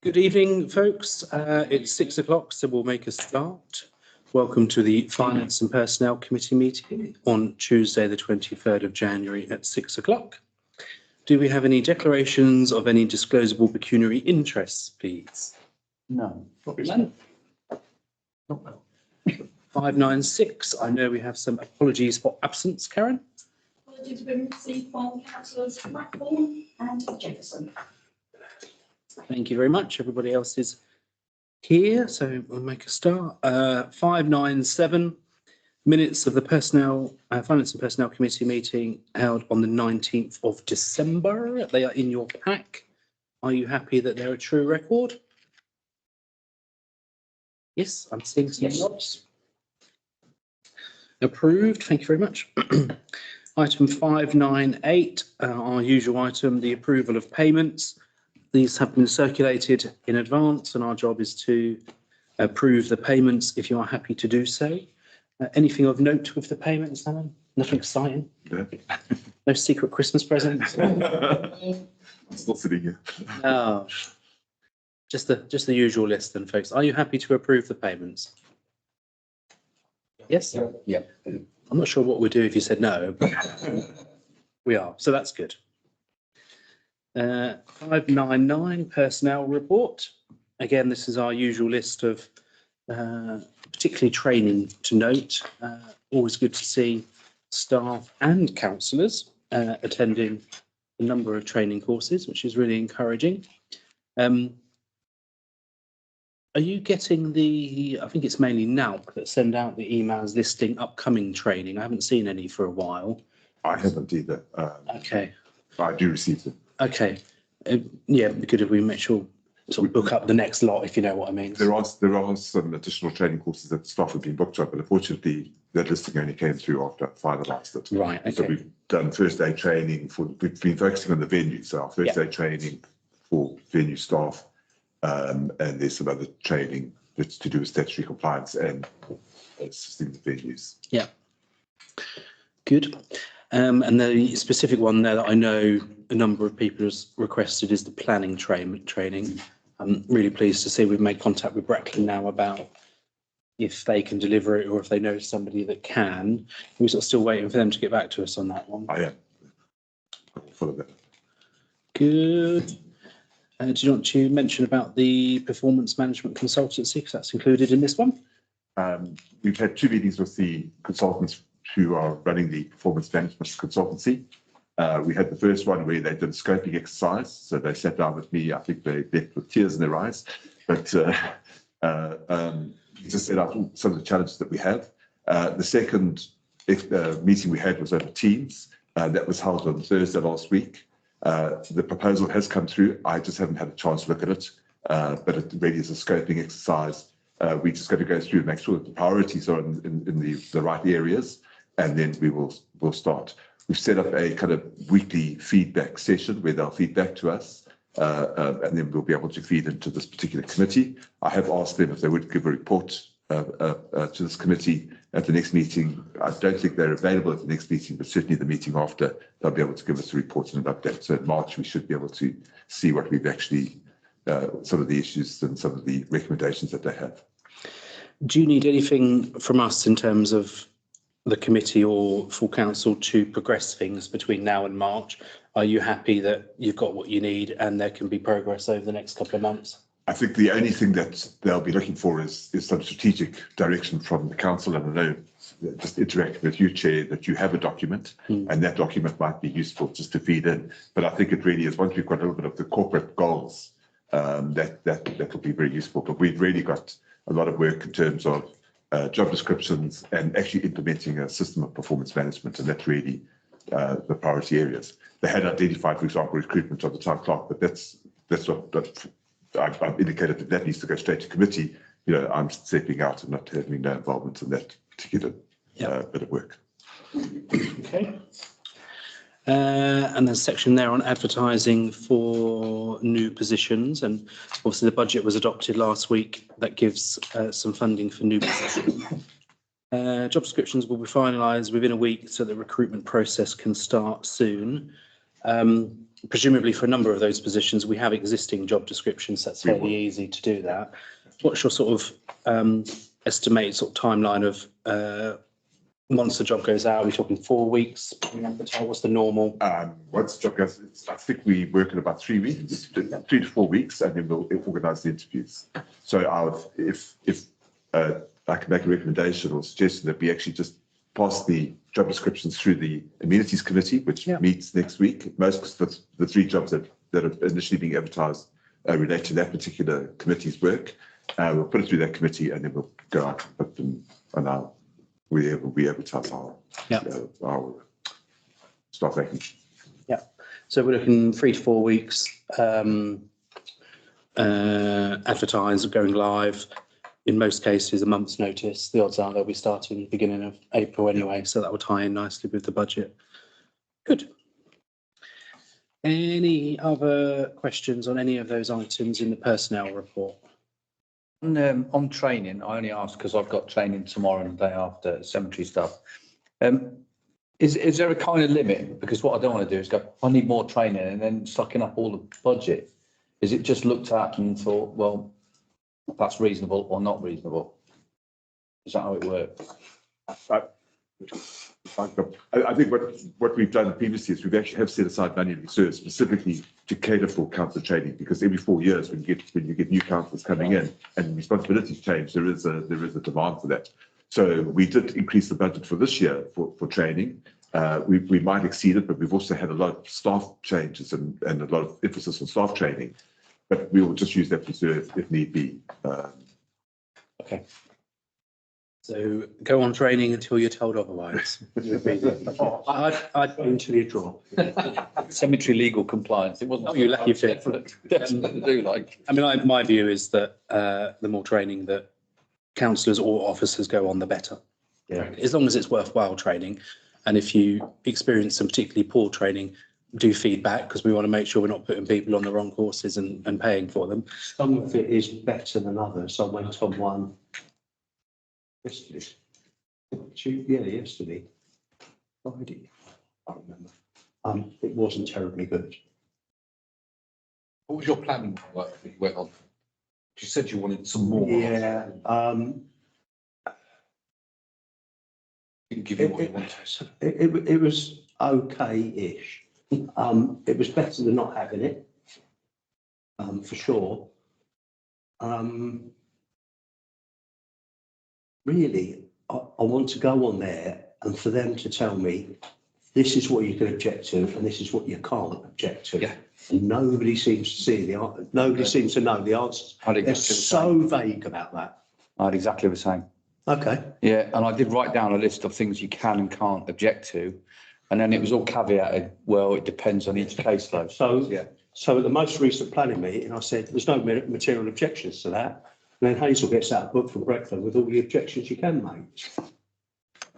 Good evening, folks. It's 6 o'clock, so we'll make a start. Welcome to the Finance and Personnel Committee meeting on Tuesday, the 23rd of January at 6 o'clock. Do we have any declarations of any disclosable pecuniary interests, please? No. None. 596. I know we have some apologies for absence, Karen. Apologies have been received from councillors Blackburn and Jefferson. Thank you very much. Everybody else is here, so we'll make a start. 597. Minutes of the Finance and Personnel Committee meeting held on the 19th of December. They are in your pack. Are you happy that they're a true record? Yes, I'm seeing some nods. Approved. Thank you very much. Item 598, our usual item, the approval of payments. These have been circulated in advance, and our job is to approve the payments if you are happy to do so. Anything of note with the payments, Alan? Nothing exciting? No. No secret Christmas presents? I'm still sitting here. No. Just the usual list then, folks. Are you happy to approve the payments? Yes? Yeah. I'm not sure what we'd do if you said no, but we are, so that's good. 599 personnel report. Again, this is our usual list of particularly training to note. Always good to see staff and councillors attending a number of training courses, which is really encouraging. Are you getting I think it's mainly NALC that send out the emails listing upcoming training? I haven't seen any for a while. I haven't either. Okay. But I do receive them. Okay. Yeah, it'd be good if we make sure sort of book up the next lot, if you know what I mean. There are some additional training courses that staff have been booked on, but unfortunately that listing only came through after I finalised it. Right. Okay. So we've done first day training we've been focusing on the venue. So our first day training for venue staff, and there's some other training that's to do with statutory compliance and assisting the venues. Yeah. Good. And the specific one there that I know a number of people has requested is the planning training. I'm really pleased to see we've made contact with Bracklin now about if they can deliver it or if they know somebody that can. We're sort of still waiting for them to get back to us on that one. I am. Full of that. Good. Do you want to mention about the performance management consultancy, because that's included in this one? We've had 2 meetings with the consultants who are running the performance management consultancy. We had the first one where they did a scoping exercise. So they sat down with me. I think they left with tears in their eyes, but just set out some of the challenges that we have. The second meeting we had was over Teams. That was held on Thursday last week. The proposal has come through. I just haven't had a chance to look at it, but it really is a scoping exercise. We just got to go through and make sure that the priorities are in the right areas, and then we'll start. We've set up a kind of weekly feedback session where they'll feedback to us, and then we'll be able to feed into this particular committee. I have asked them if they would give a report to this committee at the next meeting. I don't think they're available at the next meeting, but certainly the meeting after, they'll be able to give us a report and an update. So in March, we should be able to see what we've actually, some of the issues and some of the recommendations that they have. Do you need anything from us in terms of the committee or full council to progress things between now and March? Are you happy that you've got what you need and there can be progress over the next couple of months? I think the only thing that they'll be looking for is some strategic direction from the council. And I know, just interacting with you, Chair, that you have a document, and that document might be useful just to feed in. But I think it really is, once we've got a little bit of the corporate goals, that will be very useful. But we've really got a lot of work in terms of job descriptions and actually implementing a system of performance management, and that's really the priority areas. They had identified, for example, recruitment of the town clerk, but that's what I've indicated that needs to go straight to committee. You know, I'm stepping out and not having no involvement in that particular bit of work. Okay. And there's a section there on advertising for new positions, and obviously the budget was adopted last week. That gives some funding for new positions. Job descriptions will be finalised within a week so the recruitment process can start soon. presumably for a number of those positions, we have existing job descriptions. That's fairly easy to do that. What's your sort of estimated sort of timeline of once the job goes out? Are we talking 4 weeks? What's the normal? Once the job goes, I think we work in about 3 weeks, 3 to 4 weeks, and then we'll organise the interviews. So if I can make a recommendation or suggestion that we actually just pass the job descriptions through the amenities committee, which meets next week. Most of the 3 jobs that are initially being advertised relate to that particular committee's work. We'll put it through that committee, and then we'll go out and put them on our. We advertise our staff vacancy. Yeah. So we're looking 3 to 4 weeks. Advertise, going live. In most cases, a month's notice. The odds are they'll be starting beginning of April anyway, so that will tie in nicely with the budget. Good. Any other questions on any of those items in the personnel report? On training, I only ask because I've got training tomorrow and the day after, cemetery stuff. Is there a kind of limit? Because what I don't want to do is go, I need more training, and then sucking up all the budget. Is it just looked at and thought, well, that's reasonable or not reasonable? Is that how it works? I think what we've done previously is we've actually have set aside money in reserve specifically to cater for council training, because every 4 years when you get new councillors coming in and responsibilities change, there is a demand for that. So we did increase the budget for this year for training. We might exceed it, but we've also had a lot of staff changes and a lot of emphasis on staff training. But we will just use that reserve if need be. Okay. So go on training until you're told otherwise. I'd until you drop. Cemetery legal compliance. It wasn't. Oh, you lucky fit. Definitely do like. I mean, my view is that the more training that councillors or officers go on, the better. Yeah. As long as it's worthwhile training, and if you experience some particularly poor training, do feedback, because we want to make sure we're not putting people on the wrong courses and paying for them. Some of it is better than others. I went on one yesterday. Yesterday. Friday, I remember. It wasn't terribly good. What was your planning work that you went on? You said you wanted some more. Yeah. Didn't give you what you wanted. It was okay-ish. It was better than not having it, for sure. Really, I want to go on there and for them to tell me, this is what you can object to and this is what you can't object to. Yeah. And nobody seems to see the answer. Nobody seems to know the answers. They're so vague about that. I had exactly the same. Okay. Yeah, and I did write down a list of things you can and can't object to, and then it was all caveated. Well, it depends on each caseload. So at the most recent planning meeting, I said there's no material objections to that. And then Hazel gets out a book from Breckland with all the objections you can make.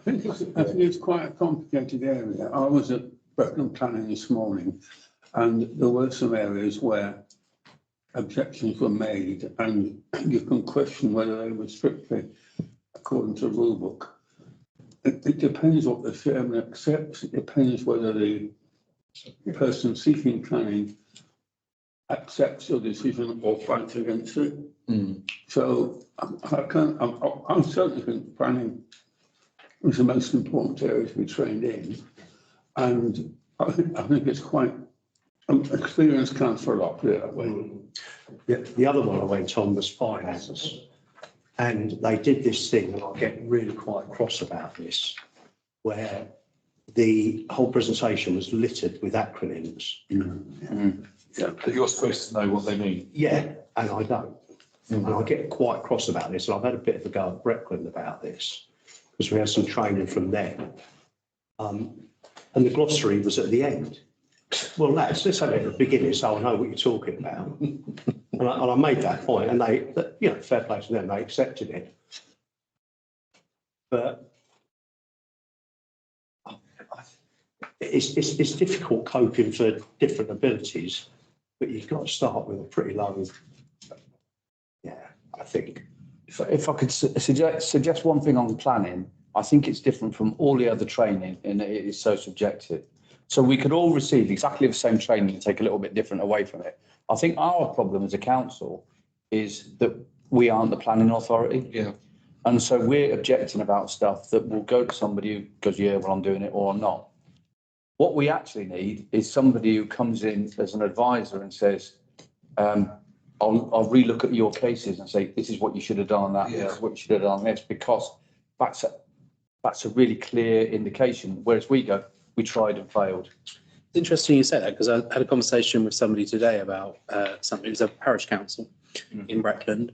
I think it's quite a complicated area. I was at Breckland Planning this morning, and there were some areas where objections were made, and you can question whether they were strictly according to the rule book. It depends what the chairman accepts. It depends whether the person seeking planning accepts your decision or fights against it. So I certainly think planning is the most important area to be trained in, and I think it's quite experienced councillor up there that way. The other one I went on was finance, and they did this thing, and I get really quite cross about this, where the whole presentation was littered with acronyms. Yeah, but you're supposed to know what they mean. Yeah, and I don't. And I get quite cross about this, and I've had a bit of a go at Breckland about this, because we had some training from them. And the glossary was at the end. Well, lads, let's have it at the beginning so I know what you're talking about. And I made that point, and they, fair play to them, they accepted it. But it's difficult coping for different abilities, but you've got to start with a pretty low. Yeah, I think. If I could suggest one thing on planning, I think it's different from all the other training, and it is so subjective. So we could all receive exactly the same training and take a little bit different away from it. I think our problem as a council is that we aren't the planning authority. Yeah. And so we're objecting about stuff that will go to somebody who goes, yeah, well, I'm doing it or I'm not. What we actually need is somebody who comes in as an advisor and says, I'll relook at your cases and say, this is what you should have done on that, this is what you should have done on this, because that's a really clear indication. Whereas we go, we tried and failed. It's interesting you say that, because I had a conversation with somebody today about something. It was a parish council in Breckland,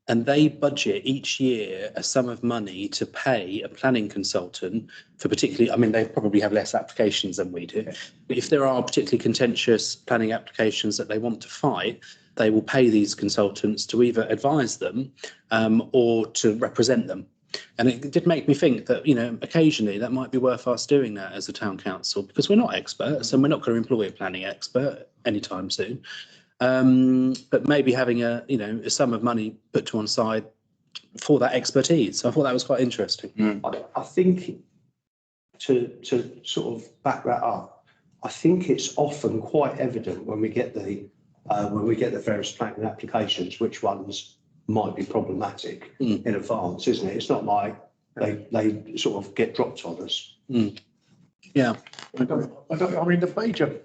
and they budget each year a sum of money to pay a planning consultant for particularly, I mean, they probably have less applications than we do, but if there are particularly contentious planning applications that they want to fight, they will pay these consultants to either advise them or to represent them. And it did make me think that, you know, occasionally that might be worth us doing that as a town council, because we're not experts and we're not going to employ a planning expert anytime soon. But maybe having a sum of money put to one side for that expertise. So I thought that was quite interesting. I think to sort of back that up, I think it's often quite evident when we get the various planning applications which ones might be problematic in advance, isn't it? It's not like they sort of get dropped on us. Yeah. I mean, the major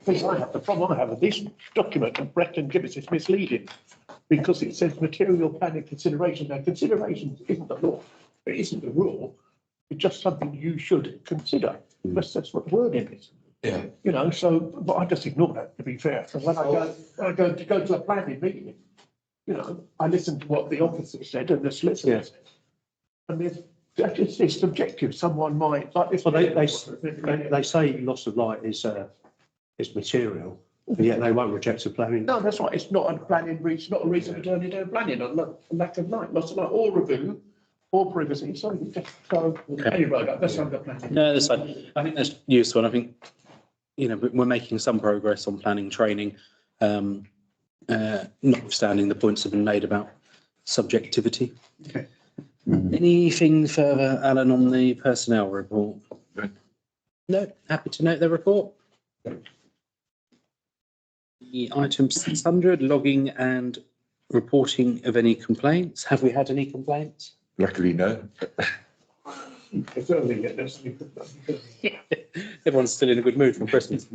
thing the problem I have with this document of Breckland Gibbets is misleading, because it says material planning consideration. Now, considerations isn't the law. It isn't the rule. It's just something you should consider. That's what the wording is. Yeah. You know, so, but I just ignore that, to be fair. So when I go to a planning meeting, you know, I listen to what the officer said and the solicitor said. And it's subjective. Someone might, like this. Well, they say loss of light is material, and yet they won't reject a planning. No, that's right. It's not a planning. It's not a reason for turning down planning. A lack of light, loss of light, or review, or privacy. So you just go anyway. That's under planning. No, that's fine. I think that's useful. And I think, you know, we're making some progress on planning training, notwithstanding the points that have been made about subjectivity. Okay. Anything further, Alan, on the personnel report? No, happy to note the report. The item 600, logging and reporting of any complaints. Have we had any complaints? Luckily, no. It's early, Everyone's still in a good mood for Christmas.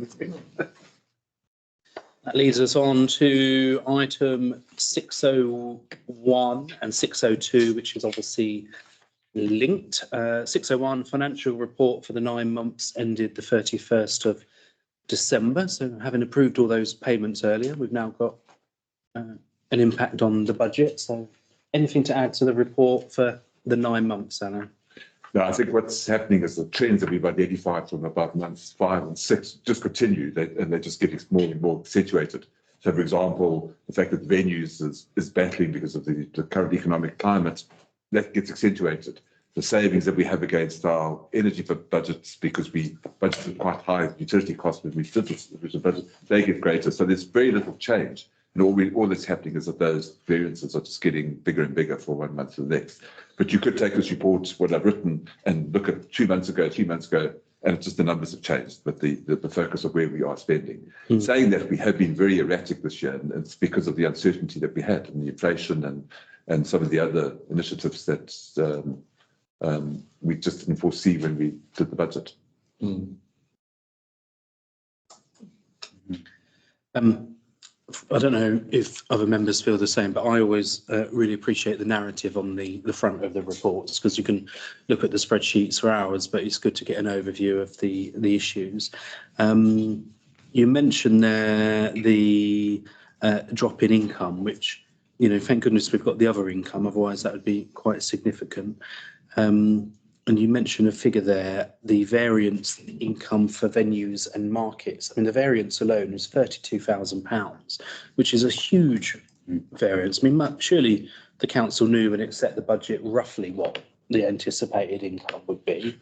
That leads us on to item 601 and 602, which is obviously linked. 601, financial report for the 9 months ended the 31st of December. So having approved all those payments earlier, we've now got an impact on the budget. So anything to add to the report for the 9 months, Alan? No, I think what's happening is the trends that we've identified from about months 5 and 6 just continue, and they're just getting more and more accentuated. So, for example, the fact that venues is battling because of the current economic climate, that gets accentuated. The savings that we have against our energy budgets, because we budgeted quite high utility costs when we did this budget, they get greater. So there's very little change. And all that's happening is that those variances are just getting bigger and bigger from 1 month to the next. But you could take this report, what I've written, and look at 2 months ago, 3 months ago, and it's just the numbers have changed, but the focus of where we are spending. Saying that, we have been very erratic this year, and it's because of the uncertainty that we had and the inflation and some of the other initiatives that we just didn't foresee when we did the budget. I don't know if other members feel the same, but I always really appreciate the narrative on the front of the reports, because you can look at the spreadsheets for hours, but it's good to get an overview of the issues. You mentioned there the drop in income, which, you know, thank goodness we've got the other income, otherwise that would be quite significant. And you mentioned a figure there, the variance in income for venues and markets. I mean, the variance alone is £32,000, which is a huge variance. I mean, surely the council knew when it set the budget roughly what the anticipated income would be.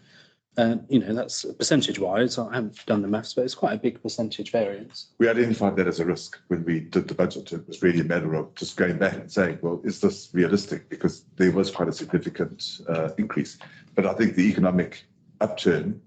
You know, that's percentage-wise, I haven't done the maths, but it's quite a big percentage variance. We identified that as a risk when we did the budget. It was really a matter of just going back and saying, well, is this realistic? Because there was quite a significant increase. But I think the economic upturn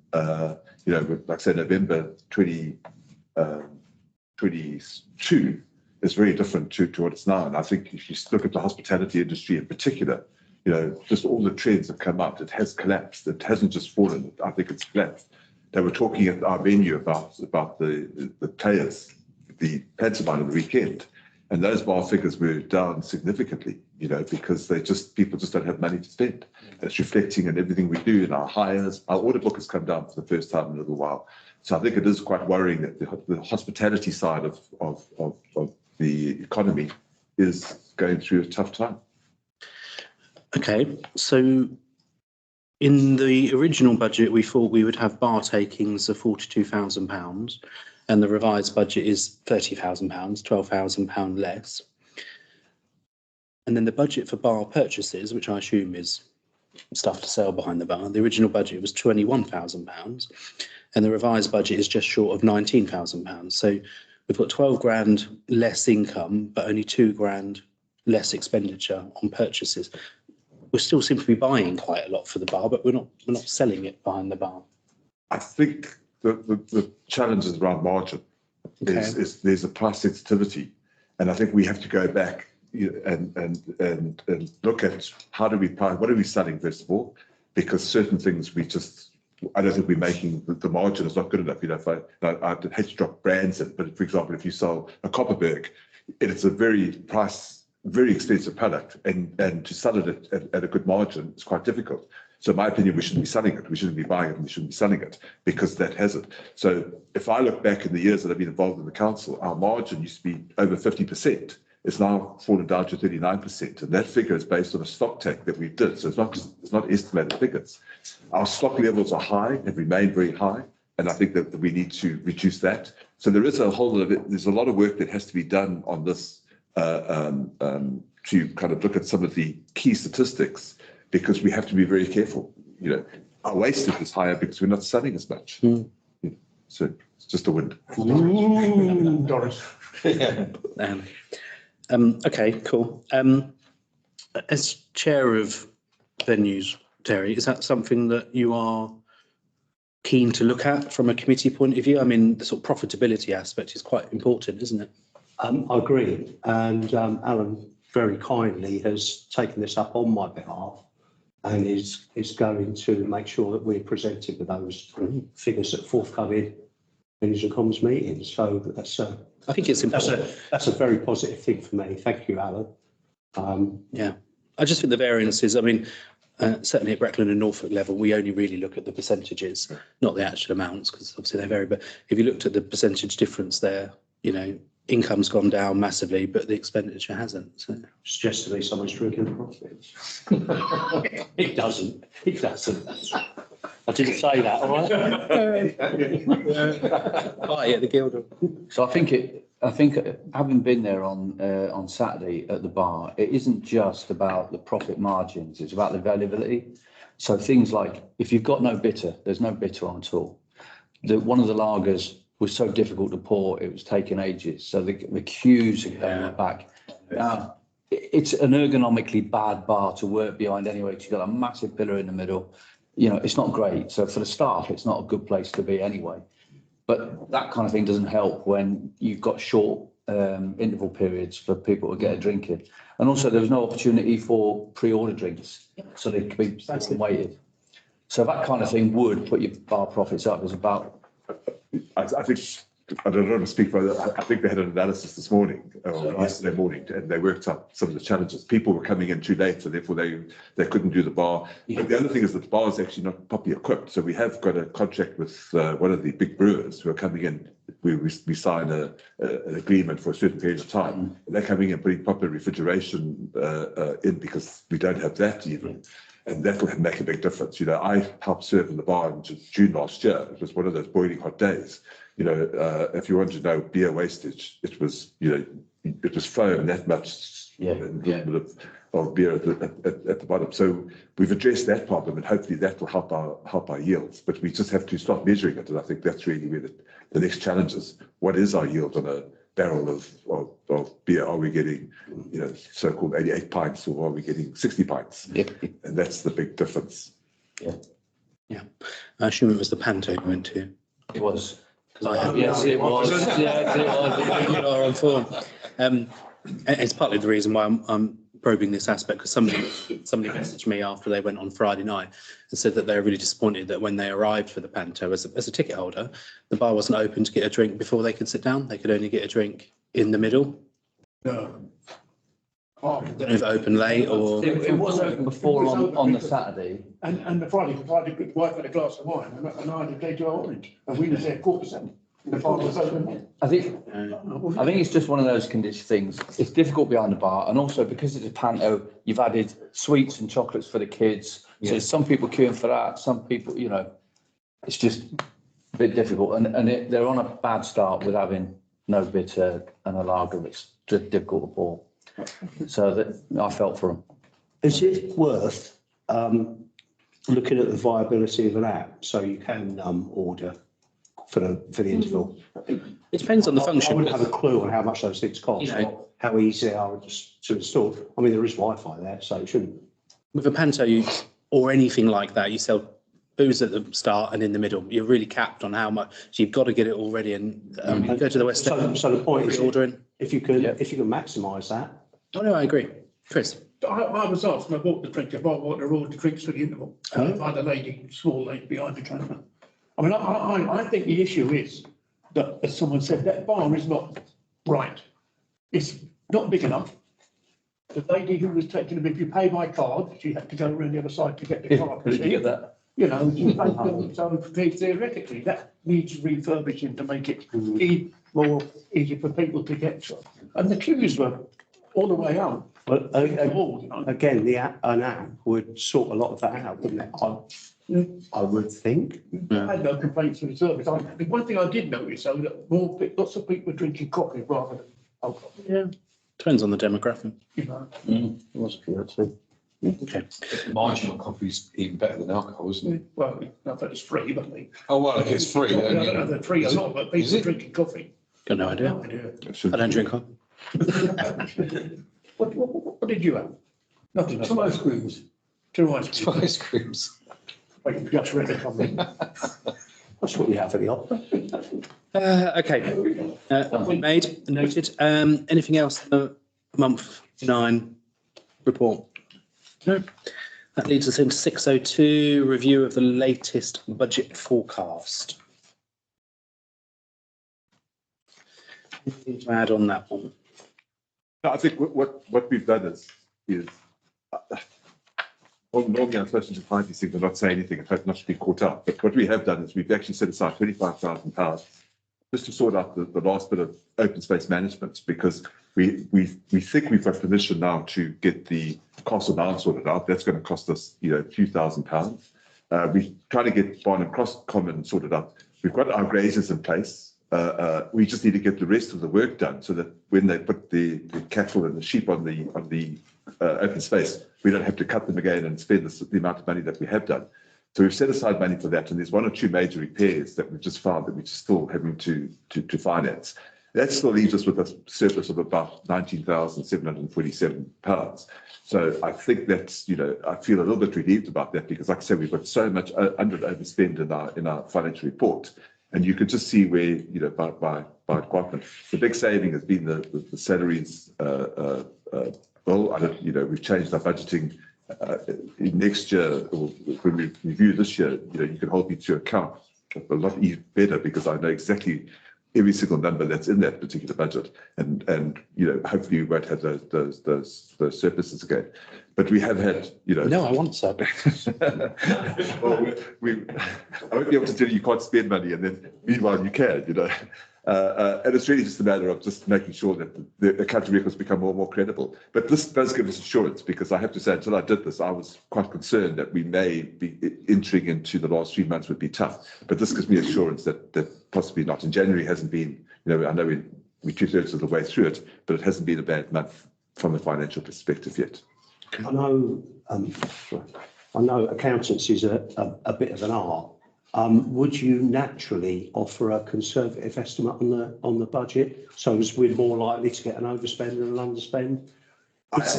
You know, but like I said, November 2022 is very different to what it's now. And I think if you look at the hospitality industry in particular, you know, just all the trends have come up. It has collapsed. It hasn't just fallen. I think it's collapsed. They were talking at our venue about the players, the pantomime of the weekend, and those bar figures were down significantly, you know, because people just don't have money to spend. It's reflecting in everything we do in our hires. Our order book has come down for the first time in a little while. So I think it is quite worrying that the hospitality side of the economy is going through a tough time. Okay, so in the original budget, we thought we would have bar takings of £42,000, and the revised budget is £30,000, £12,000 less. And then the budget for bar purchases, which I assume is stuff to sell behind the bar, the original budget was £21,000, and the revised budget is just short of £19,000. So we've got 12 grand less income, but only 2 grand less expenditure on purchases. We still seem to be buying quite a lot for the bar, but we're not selling it behind the bar. I think the challenge is around margin. Is there's a price sensitivity, and I think we have to go back and look at how do we price, what are we selling first of all, because certain things I don't think we're making, the margin is not good enough. You know, I hate to drop brands in, but for example, if you sell a Copperberg, it's a very expensive product, and to sell it at a good margin is quite difficult. So in my opinion, we shouldn't be selling it. We shouldn't be buying it, and we shouldn't be selling it because that has it. So if I look back in the years that I've been involved in the council, our margin used to be over 50%. It's now fallen down to 39%, and that figure is based on a stock take that we did. So it's not estimated figures. Our stock levels are high and remain very high, and I think that we need to reduce that. So there's a lot of work that has to be done on this to kind of look at some of the key statistics, because we have to be very careful. You know, our wastage is higher because we're not selling as much. So it's just a wind. Ooh, Doris. Okay, cool. As chair of venues, Terry, is that something that you are keen to look at from a committee point of view? I mean, the sort of profitability aspect is quite important, isn't it? I agree, and Alan very kindly has taken this up on my behalf and is going to make sure that we're presented with those figures at forthcoming Venues and Commons meetings. So I think it's important. That's a very positive thing for me. Thank you, Alan. Yeah, I just think the variances, I mean, certainly at Breckland and Norfolk level, we only really look at the percentages, not the actual amounts, because obviously they vary. But if you looked at the percentage difference there, you know, income's gone down massively, but the expenditure hasn't. So It's just to be someone's drinking profits. It doesn't. It doesn't. I didn't say that, all right? Party at the Guild. So I think having been there on Saturday at the bar, it isn't just about the profit margins, it's about the availability. So things like, if you've got no bitter, there's no bitter on at all. One of the lagers was so difficult to pour, it was taking ages. So the queues are going back. It's an ergonomically bad bar to work behind anyway, because you've got a massive pillar in the middle. You know, it's not great. So for the staff, it's not a good place to be anyway. But that kind of thing doesn't help when you've got short interval periods for people to get a drink in. And also there was no opportunity for pre-order drinks, so they could be waited. So that kind of thing would put your bar profits up. It's about... I think, I don't want to speak for that. I think they had an analysis this morning, or yesterday morning, and they worked up some of the challenges. People were coming in too late, so therefore they couldn't do the bar. Yeah. But the other thing is that the bar is actually not properly equipped. So we have got a contract with one of the big brewers who are coming in. We sign an agreement for a certain period of time. And they're coming in putting proper refrigeration in, because we don't have that even. And that will make a big difference. You know, I helped serve in the bar in June last year. It was one of those boiling hot days. You know, if you want to know beer wastage, it was, you know, it was foam that much of beer at the bottom. So we've addressed that problem, and hopefully that will help our yields. But we just have to start measuring it, and I think that's really where the next challenge is. What is our yield on a barrel of beer? Are we getting, you know, so-called 88 pints, or are we getting 60 pints? Yeah. And that's the big difference. Yeah. Yeah, I assume it was the Panto you went to. It was. Yes, it was. Yes, it was. You are on form. It's partly the reason why I'm probing this aspect, because somebody messaged me after they went on Friday night and said that they were really disappointed that when they arrived for the panto as a ticket holder, the bar wasn't open to get a drink before they could sit down. They could only get a drink in the middle. No. I don't know if it opened late or. It was open before on the Saturday. And the Friday, the wife had a glass of wine and I had a Deja orange, and we was there 4%. The bar was open. I think it's just one of those condition things. It's difficult behind the bar, and also because it's a panto, you've added sweets and chocolates for the kids. So there's some people queuing for that. Some people, you know, it's just a bit difficult, and they're on a bad start with having no bitter and a lager. It's just difficult to pour. So that I felt for them. Is it worth looking at the viability of an app so you can order for the interval? It depends on the function. I wouldn't have a clue on how much those things cost, or how easy they are to install. I mean, there is Wi-Fi there, so it shouldn't. With a panto or anything like that, you sell booze at the start and in the middle. You're really capped on how much. So you've got to get it all ready, and you go to the West End. So the point is, ordering. If you can maximise that. Oh no, I agree, Chris. I was asked, and I bought the drink, if I want to order drinks for the interval. I had a lady, small lady behind the counter. I mean, I think the issue is that, as someone said, that bar is not right. It's not big enough. The lady who was taking them, if you pay by card, she had to go around the other side to get the card. Did you get that? You know, so theoretically, that needs refurbishing to make it more easy for people to get to. And the queues were all the way up. But again, an app would sort a lot of that out, wouldn't it? I would think. I had no complaints with the service. The one thing I did notice, though, that lots of people were drinking coffee rather than alcohol. Yeah, depends on the demographic. You know. It was true, actually. Okay. Marginal coffee's even better than alcohol, isn't it? Well, not that it's free, but Oh, well, if it's free, I then. don't know, they're free a lot, but people are drinking coffee. Got no idea. No idea. I don't drink coffee. What did you have? Nothing. Two ice creams. Two ice creams. Two ice creams. Wait, you just read the comment. That's what you have at the opera. Okay. Made, noted. Anything else? Month 9 report? No. That leads us into 602, review of the latest budget forecast. Anything to add on that one? No, I think what we've done is normally I'm supposed to find these things and not say anything, in fact, not to be caught up. But what we have done is we've actually set aside £25,000 just to sort out the last bit of open space management, because we think we've got permission now to get the castle down sorted out. That's going to cost us, a few £1,000s. We're trying to get Barn and Cross Common sorted out. We've got our grazers in place. We just need to get the rest of the work done so that when they put the cattle and the sheep on the open space, we don't have to cut them again and spend the amount of money that we have done. So we've set aside money for that, and there's 1 or 2 major repairs that we've just found that we're still having to finance. That still leaves us with a surplus of about £19,747. So I think that's, I feel a little bit relieved about that, because like I said, we've got so much under overspend in our financial report. And you can just see where, by department, the big saving has been the salaries bill. We've changed our budgeting next year, or when we review this year, you can hold me to account a lot better, because I know exactly every single number that's in that particular budget, and hopefully we won't have those surpluses again. But we have had, No, I want so. Well, I won't be able to tell you can't spend money, and then meanwhile you can, and it's really just a matter of just making sure that the accounting records become more and more credible. But this does give us assurance, because I have to say, until I did this, I was quite concerned that we may be entering into the last 3 months would be tough. But this gives me assurance that possibly not. And January hasn't been, I know we're 2/3 of the way through it, but it hasn't been a bad month from a financial perspective yet. I know accountancy is a bit of an art. Would you naturally offer a conservative estimate on the budget, so as we're more likely to get an overspend and an underspend?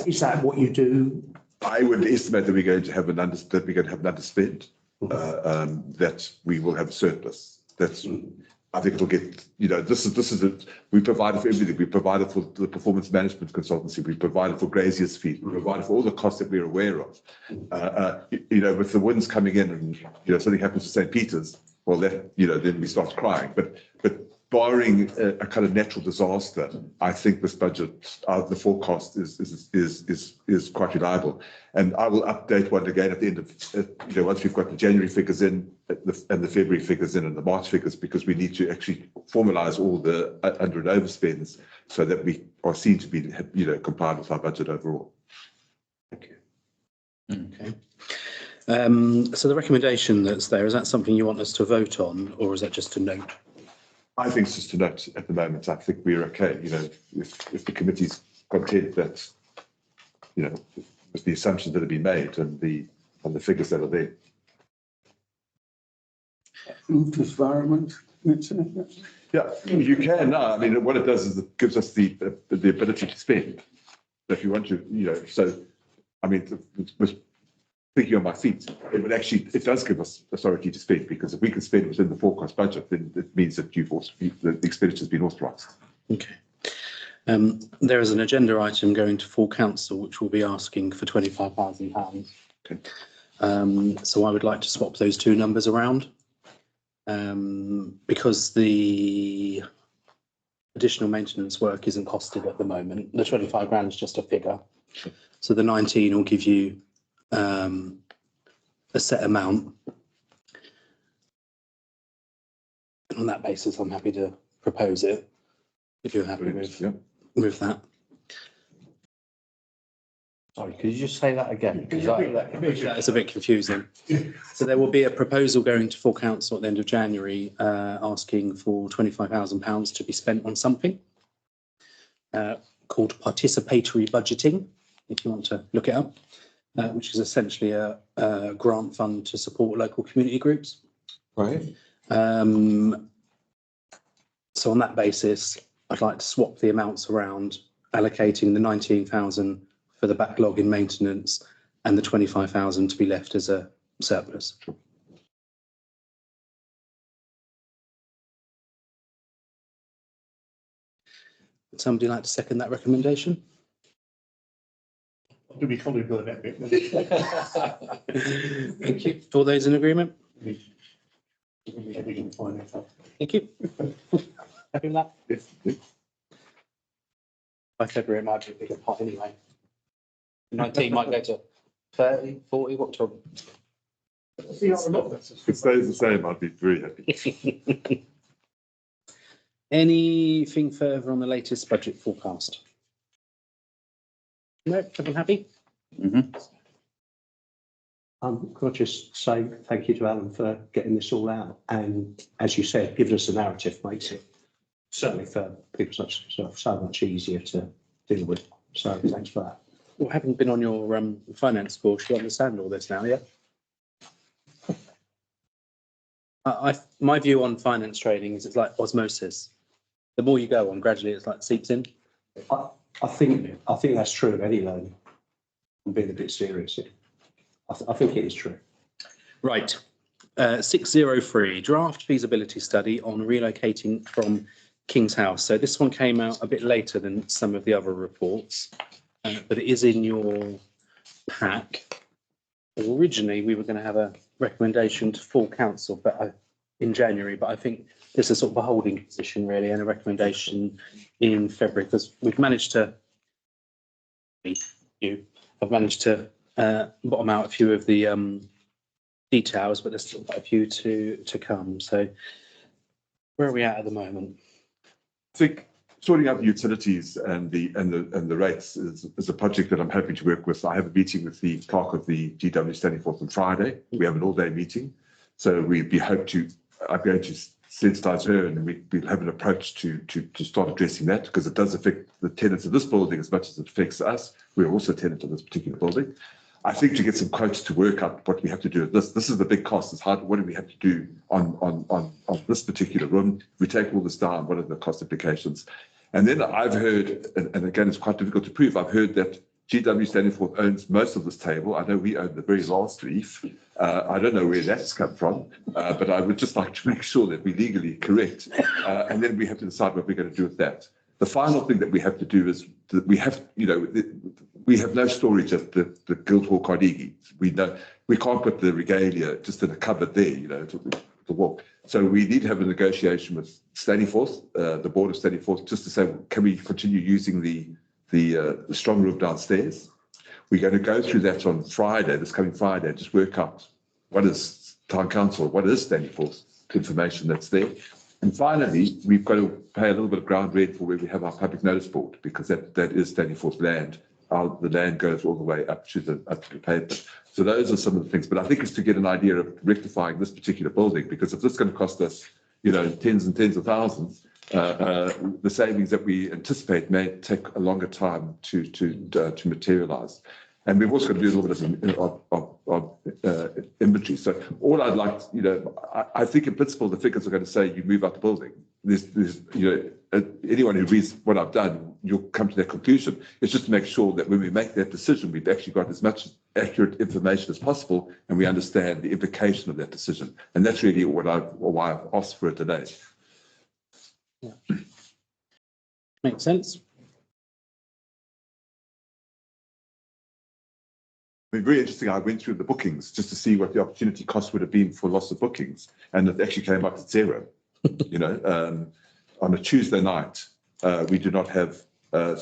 Is that what you do? I would estimate that we're going to have an underspend, that we will have a surplus. I think it'll get, we provided for everything. We provided for the performance management consultancy. We provided for grazier's fees. We provided for all the costs that we're aware of. With the winds coming in and, something happens to St. Peter's, well, then we start crying. But barring a kind of natural disaster, I think this budget, the forecast is quite reliable. And I will update one again at the end of, once we've got the January figures in and the February figures in and the March figures, because we need to actually formalise all the under and overspends so that we are seen to be, compliant with our budget overall. Thank you. Okay. So the recommendation that's there, is that something you want us to vote on, or is that just a note? I think it's just a note at the moment. I think we're okay. If the committee's content that, with the assumptions that have been made and the figures that are there. Improved environment. Yeah, you can now. I mean, what it does is it gives us the ability to spend. So if you want to, thinking on my feet, it does give us authority to spend, because if we can spend within the forecast budget, then it means that the expenditure has been authorised. Okay. There is an agenda item going to full council, which will be asking for £25,000. Okay. So I would like to swap those two numbers around, because the additional maintenance work isn't costed at the moment. The 25 grand is just a figure. So the 19 will give you a set amount. And on that basis, I'm happy to propose it, if you're happy with that. Sorry, could you just say that again? Because It's a bit confusing. So there will be a proposal going to full council at the end of January, asking for £25,000 to be spent on something called participatory budgeting, if you want to look it up. Which is essentially a grant fund to support local community groups. Right. So on that basis, I'd like to swap the amounts around, allocating the 19,000 for the backlog in maintenance and the 25,000 to be left as a surplus. Would somebody like to second that recommendation? Do we call it that bit? Thank you. All those in agreement? Thank you. Happy with that? Yes. By February, it might be a bigger pot anyway. 19 might go to 30, 40, what trouble? If it stays the same, I'd be very happy. Anything further on the latest budget forecast? No, everyone happy? Could I just say thank you to Alan for getting this all out, and as you said, giving us a narrative makes it certainly for people such as yourself so much easier to deal with. So thanks for that. Well, having been on your finance course, you understand all this now, yeah? My view on finance training is it's like osmosis. The more you go on, gradually it's like seeps in. I think that's true of any learning. I'm being a bit serious here. I think it is true. Right. 603, draft feasibility study on relocating from King's House. So this one came out a bit later than some of the other reports, but it is in your pack. Originally, we were going to have a recommendation to full council, but in January, but I think this is sort of a holding position really, and a recommendation in February, because we've managed to, I've managed to bottom out a few of the details, but there's still quite a few to come. So where are we at the moment? I think sorting out the utilities and the rates is a project that I'm happy to work with. I have a meeting with the clerk of the GW Standing Forth on Friday. We have an all-day meeting, so I'm going to sensitise her, and we'll have an approach to start addressing that, because it does affect the tenants of this building as much as it affects us. We're also a tenant of this particular building. I think to get some quotes to work out what we have to do. This is the big cost. It's hard. What do we have to do on this particular room? We take all this down. What are the cost implications? And then I've heard, and again, it's quite difficult to prove. I've heard that GW Stanleyforth owns most of this table. I know we own the very last leaf. I don't know where that's come from, but I would just like to make sure that we're legally correct. And then we have to decide what we're going to do with that. The final thing that we have to do is that we have, we have no storage at the Guildhall Carnegie. We can't put the regalia just in a cupboard there, to walk. So we need to have a negotiation with Stanleyforth, the board of Stanleyforth, just to say, can we continue using the strong room downstairs? We're going to go through that on Friday, this coming Friday, just work out what is town council, what is Stanleyforth information that's there. And finally, we've got to pay a little bit of ground rent for where we have our public notice board, because that is Stanleyforth land. The land goes all the way up to the pavement. So those are some of the things. But I think it's to get an idea of rectifying this particular building, because if this is going to cost us, tens and tens of thousands, the savings that we anticipate may take a longer time to materialise. And we've also got to do a little bit of inventory. So all I'd like, I think in principle the figures are going to say you move out the building. There's anyone who reads what I've done, you'll come to that conclusion. It's just to make sure that when we make that decision, we've actually got as much accurate information as possible, and we understand the implication of that decision. And that's really why I've asked for it today. Yeah. Makes sense. I mean, very interesting. I went through the bookings just to see what the opportunity cost would have been for loss of bookings, and it actually came up at zero. On a Tuesday night, we do not have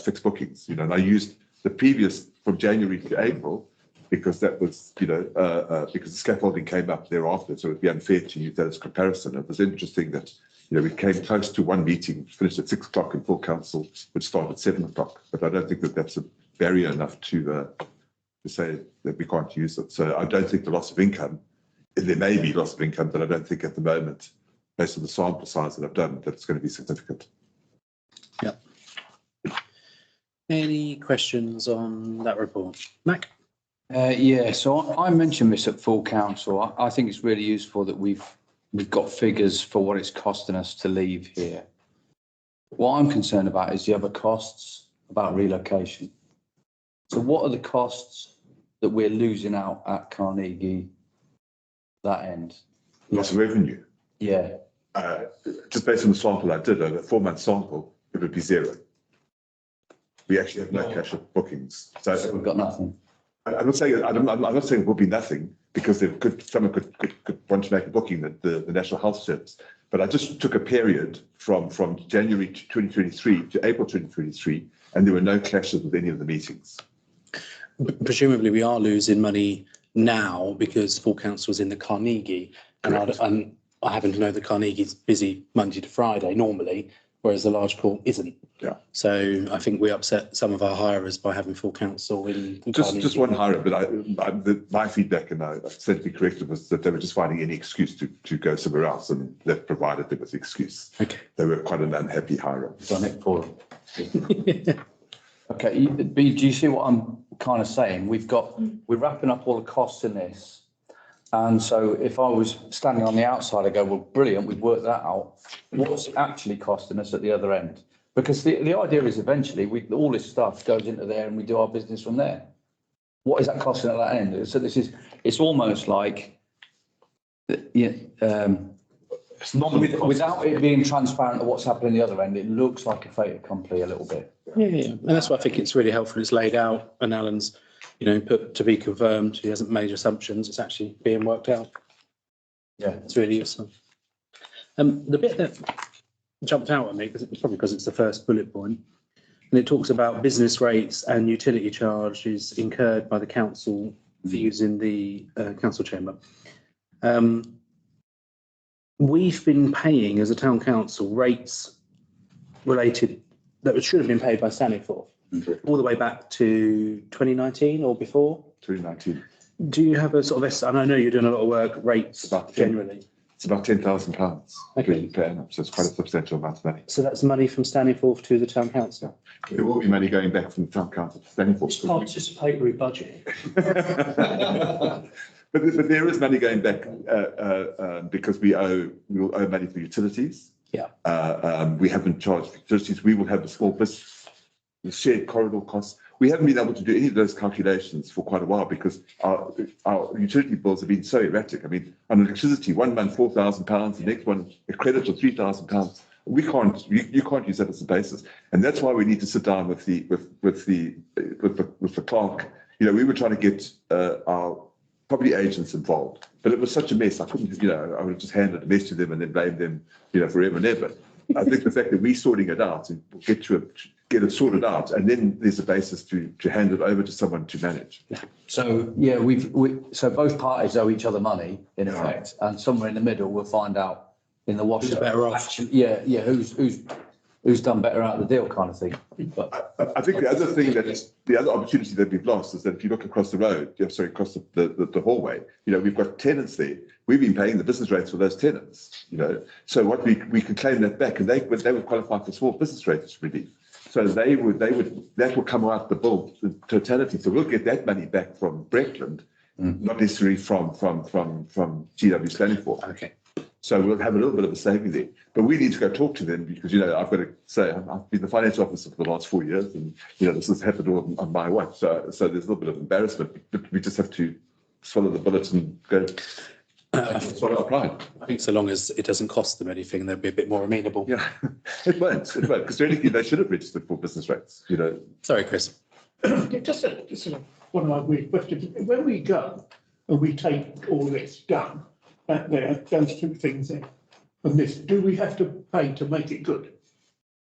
fixed bookings. And I used the previous from January to April because that was, because the scaffolding came up thereafter, so it'd be unfair to use that as comparison. It was interesting that we came close to one meeting, finished at 6 o'clock, and full council would start at 7 o'clock. But I don't think that that's a barrier enough to say that we can't use it. So I don't think the loss of income, there may be loss of income, but I don't think at the moment, based on the sample size that I've done, that it's going to be significant. Yeah. Any questions on that report? Mac? Yeah, so I mentioned this at full council. I think it's really useful that we've got figures for what it's costing us to leave here. What I'm concerned about is the other costs about relocation. So what are the costs that we're losing out at Carnegie, that end? Loss of revenue. Yeah. Just based on the sample I did, over a 4-month sample, it would be zero. We actually have no cash of bookings. So We've got nothing. I'm not saying it will be nothing, because someone could want to make a booking at the National Health Service. But I just took a period from January 2023 to April 2023, and there were no clashes with any of the meetings. Presumably we are losing money now because full council is in the Carnegie, and I happen to know the Carnegie's busy Monday to Friday normally, whereas the large court isn't. Yeah. So I think we upset some of our hirers by having full council in Carnegie. Just one hirer, but my feedback, and I said to be corrected, was that they were just finding any excuse to go somewhere else, and that provided them with the excuse. Okay. They were quite an unhappy hirer. Done it for them. Okay, do you see what I'm kind of saying? We're wrapping up all the costs in this. And so if I was standing on the outside, I go, well, brilliant, we've worked that out. What's it actually costing us at the other end? Because the idea is eventually all this stuff goes into there and we do our business from there. What is that costing at that end? So it's almost like, without it being transparent to what's happening at the other end, it looks like a fait accompli a little bit. Yeah. And that's why I think it's really helpful. It's laid out, and Alan's, put to be confirmed. He hasn't made assumptions. It's actually being worked out. Yeah, It's really useful. The bit that jumped out at me, probably because it's the first bullet point, and it talks about business rates and utility charges incurred by the council for using the council chamber. We've been paying as a town council rates related that should have been paid by Stanleyforth all the way back to 2019 or before. 2019. Do you have a sort of, and I know you're doing a lot of work, rates generally. It's about £10,000 Okay. per annum, so it's quite a substantial amount of money. So that's money from Stanleyforth to the town council. There will be money going back from the town council to Stanleyforth. Participatory budget. But there is money going back because we will owe money for utilities. Yeah. We haven't charged utilities. We will have the small business, the shared corridor costs. we haven't been able to do any of those calculations for quite a while because our utility bills have been so erratic. I mean, on electricity, 1 month £4,000, the next one a credit of £3,000. We can't, you can't use that as a basis, and that's why we need to sit down with the clerk. You know, we were trying to get our property agents involved, but it was such a mess. I couldn't, you know, I would have just handed a mess to them and then blame them, you know, forever and ever. I think the fact that we're sorting it out and get it sorted out, and then there's a basis to hand it over to someone to manage. So, yeah, so both parties owe each other money in effect, and somewhere in the middle, we'll find out in the wash. Who's better off? Actually, yeah, who's done better out of the deal kind of thing. But I think the other thing the other opportunity that we've lost is that if you look across the road, across the hallway, you know, we've got tenants there. We've been paying the business rates for those tenants, you know. So what we can claim that back, and they would qualify for small business rates relief. So that would come out the bill in totality. So we'll get that money back from Breckland, not necessarily from GW Stanleyford. Okay. So we'll have a little bit of a saving there. But we need to go talk to them because, you know, I've got to say, I've been the finance officer for the last 4 years and, you know, this has happened all on my watch. So there's a little bit of embarrassment, but we just have to swallow the bullet and go swallow our pride. I think so long as it doesn't cost them anything, they'll be a bit more amenable. Yeah, it won't, because technically they should have registered for business rates, you know. Sorry, Chris. Just one of my weird questions. When we go and we take all this done, those two things there, and this, do we have to pay to make it good?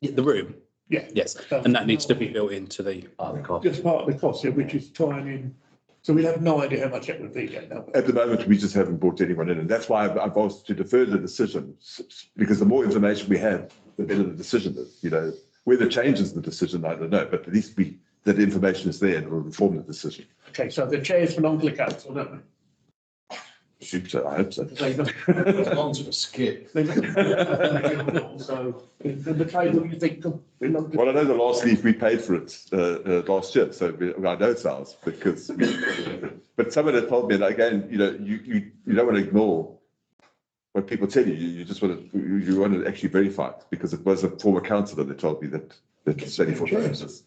Yeah, the room. Yeah. Yes, and that needs to be built into the. Just part of the cost, yeah, which is tying in. So we have no idea how much it would be yet. No. At the moment, we just haven't brought anyone in, and that's why I've asked to defer the decision, because the more information we have, the better the decision is. You know, whether it changes the decision, I don't know, but at least that information is there and it will inform the decision. Okay, so the chairs belong to the council, don't they? I hope so. They don't. Belongs to a skip. So the table, you think, belongs to. Well, I know the last leaf we paid for it last year, so I know it's ours because. But someone had told me, and again, you know, you don't want to ignore what people tell you. You just want to actually verify it, because it was a former councillor that told me that it's only for purposes.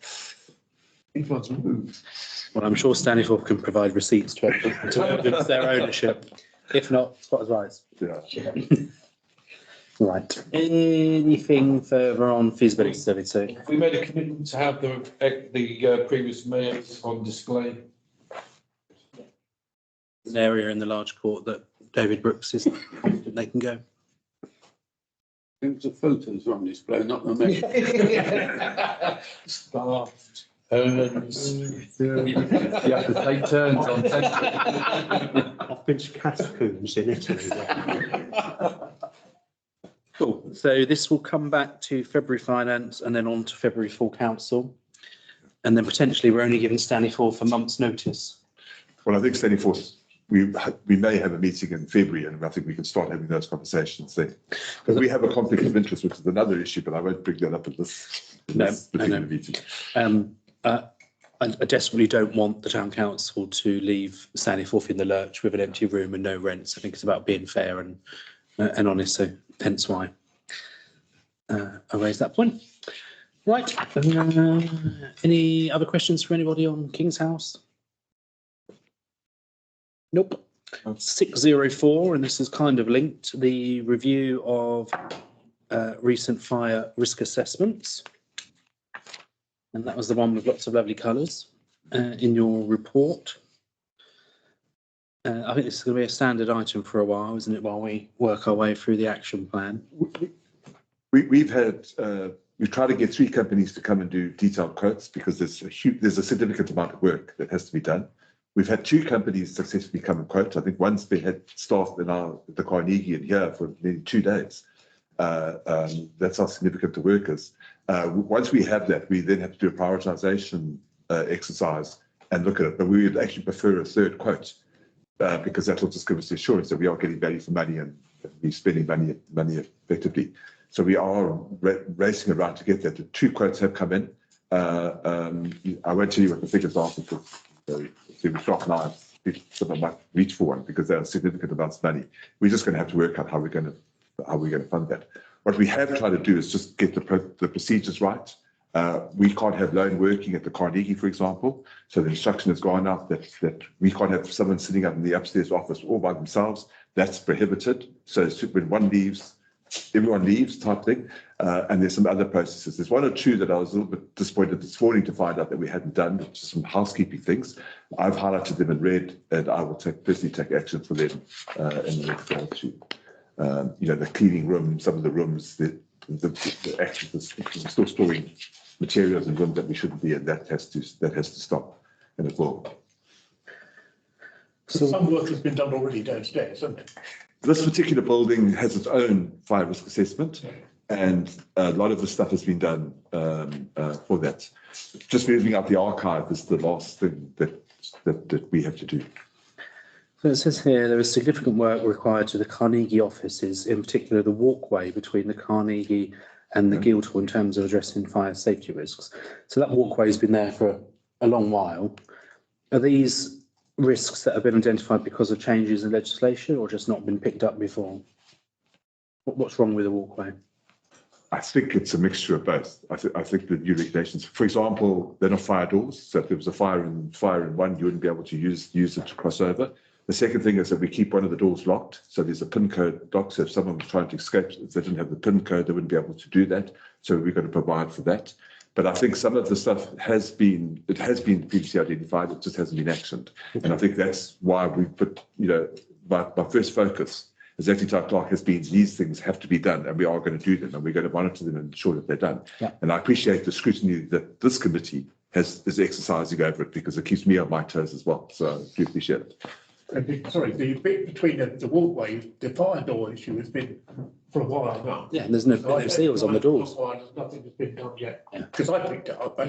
Influence moved. Well, I'm sure Stanleyford can provide receipts to evidence their ownership. If not, Scott's rights. Yeah. Right. Anything further on feasibility study two? We made a commitment to have the previous mayors on display. An area in the large court that David Brooks is, they can go. I think the photos are on display, not the men. Staffed. You have to take turns on Thetford. I've been to catacombs in Italy. Cool. So this will come back to February finance and then on to February full council. And then potentially we're only giving Stanleyford for months' notice. Well, I think Stanleyford, we may have a meeting in February, and I think we can start having those conversations then. Because we have a conflict of interest, which is another issue, but I won't bring that up at this particular meeting. I desperately don't want the town council to leave Stanleyford in the lurch with an empty room and no rents. I think it's about being fair and honest, so hence why I raised that point. Right. Any other questions for anybody on King's House? Nope. 604, and this is kind of linked, the review of recent fire risk assessments. And that was the one with lots of lovely colours in your report. I think this is going to be a standard item for a while, isn't it, while we work our way through the action plan? We've tried to get 3 companies to come and do detailed quotes, because there's a significant amount of work that has to be done. We've had 2 companies successfully come and quote. I think one's had staff in the Carnegie and here for nearly 2 days. That's how significant the work is. Once we have that, we then have to do a prioritisation exercise and look at it. But we would actually prefer a 3rd quote, because that will just give us the assurance that we are getting value for money and we're spending money effectively. So we are racing around to get that. The 2 quotes have come in. I won't tell you what the figures are, because we shop knives. People might reach for one because they're significant amounts of money. We're just going to have to work out how we're going to fund that. What we have tried to do is just get the procedures right. We can't have loan working at the Carnegie, for example. So the instruction has gone out that we can't have someone sitting up in the upstairs office all by themselves. That's prohibited. So when one leaves, everyone leaves type thing. And there's some other processes. There's one or two that I was a little bit disappointed this morning to find out that we hadn't done, which is some housekeeping things. I've highlighted them in red, and I will personally take action for them in regard to, the cleaning room, some of the rooms, the actual still storing materials in rooms that we shouldn't be in. That has to stop, and it will. So some work has been done already downstairs, hasn't it? This particular building has its own fire risk assessment, and a lot of the stuff has been done for that. Just moving out the archive is the last thing that we have to do. So it says here there is significant work required to the Carnegie offices, in particular the walkway between the Carnegie and the Guildhall in terms of addressing fire safety risks. So that walkway has been there for a long while. Are these risks that have been identified because of changes in legislation or just not been picked up before? What's wrong with the walkway? I think it's a mixture of both. I think the new regulations, for example, they're not fire doors. So if there was a fire in one, you wouldn't be able to use it to cross over. The second thing is that we keep one of the doors locked. So there's a PIN code locked. So if someone was trying to escape, if they didn't have the PIN code, they wouldn't be able to do that. So we've got to provide for that. But I think some of the stuff has been previously identified. It just hasn't been actioned. And I think that's why we put, my first focus as acting type clerk has been these things have to be done, and we are going to do them, and we're going to monitor them and ensure that they're done. Yeah. And I appreciate the scrutiny that this committee is exercising over it, because it keeps me on my toes as well. So I do appreciate it. Sorry, the bit between the walkway, the fire door issue has been for a while now. Yeah, and there's no seals on the doors. Nothing has been done yet. Yeah. Because I picked it up. I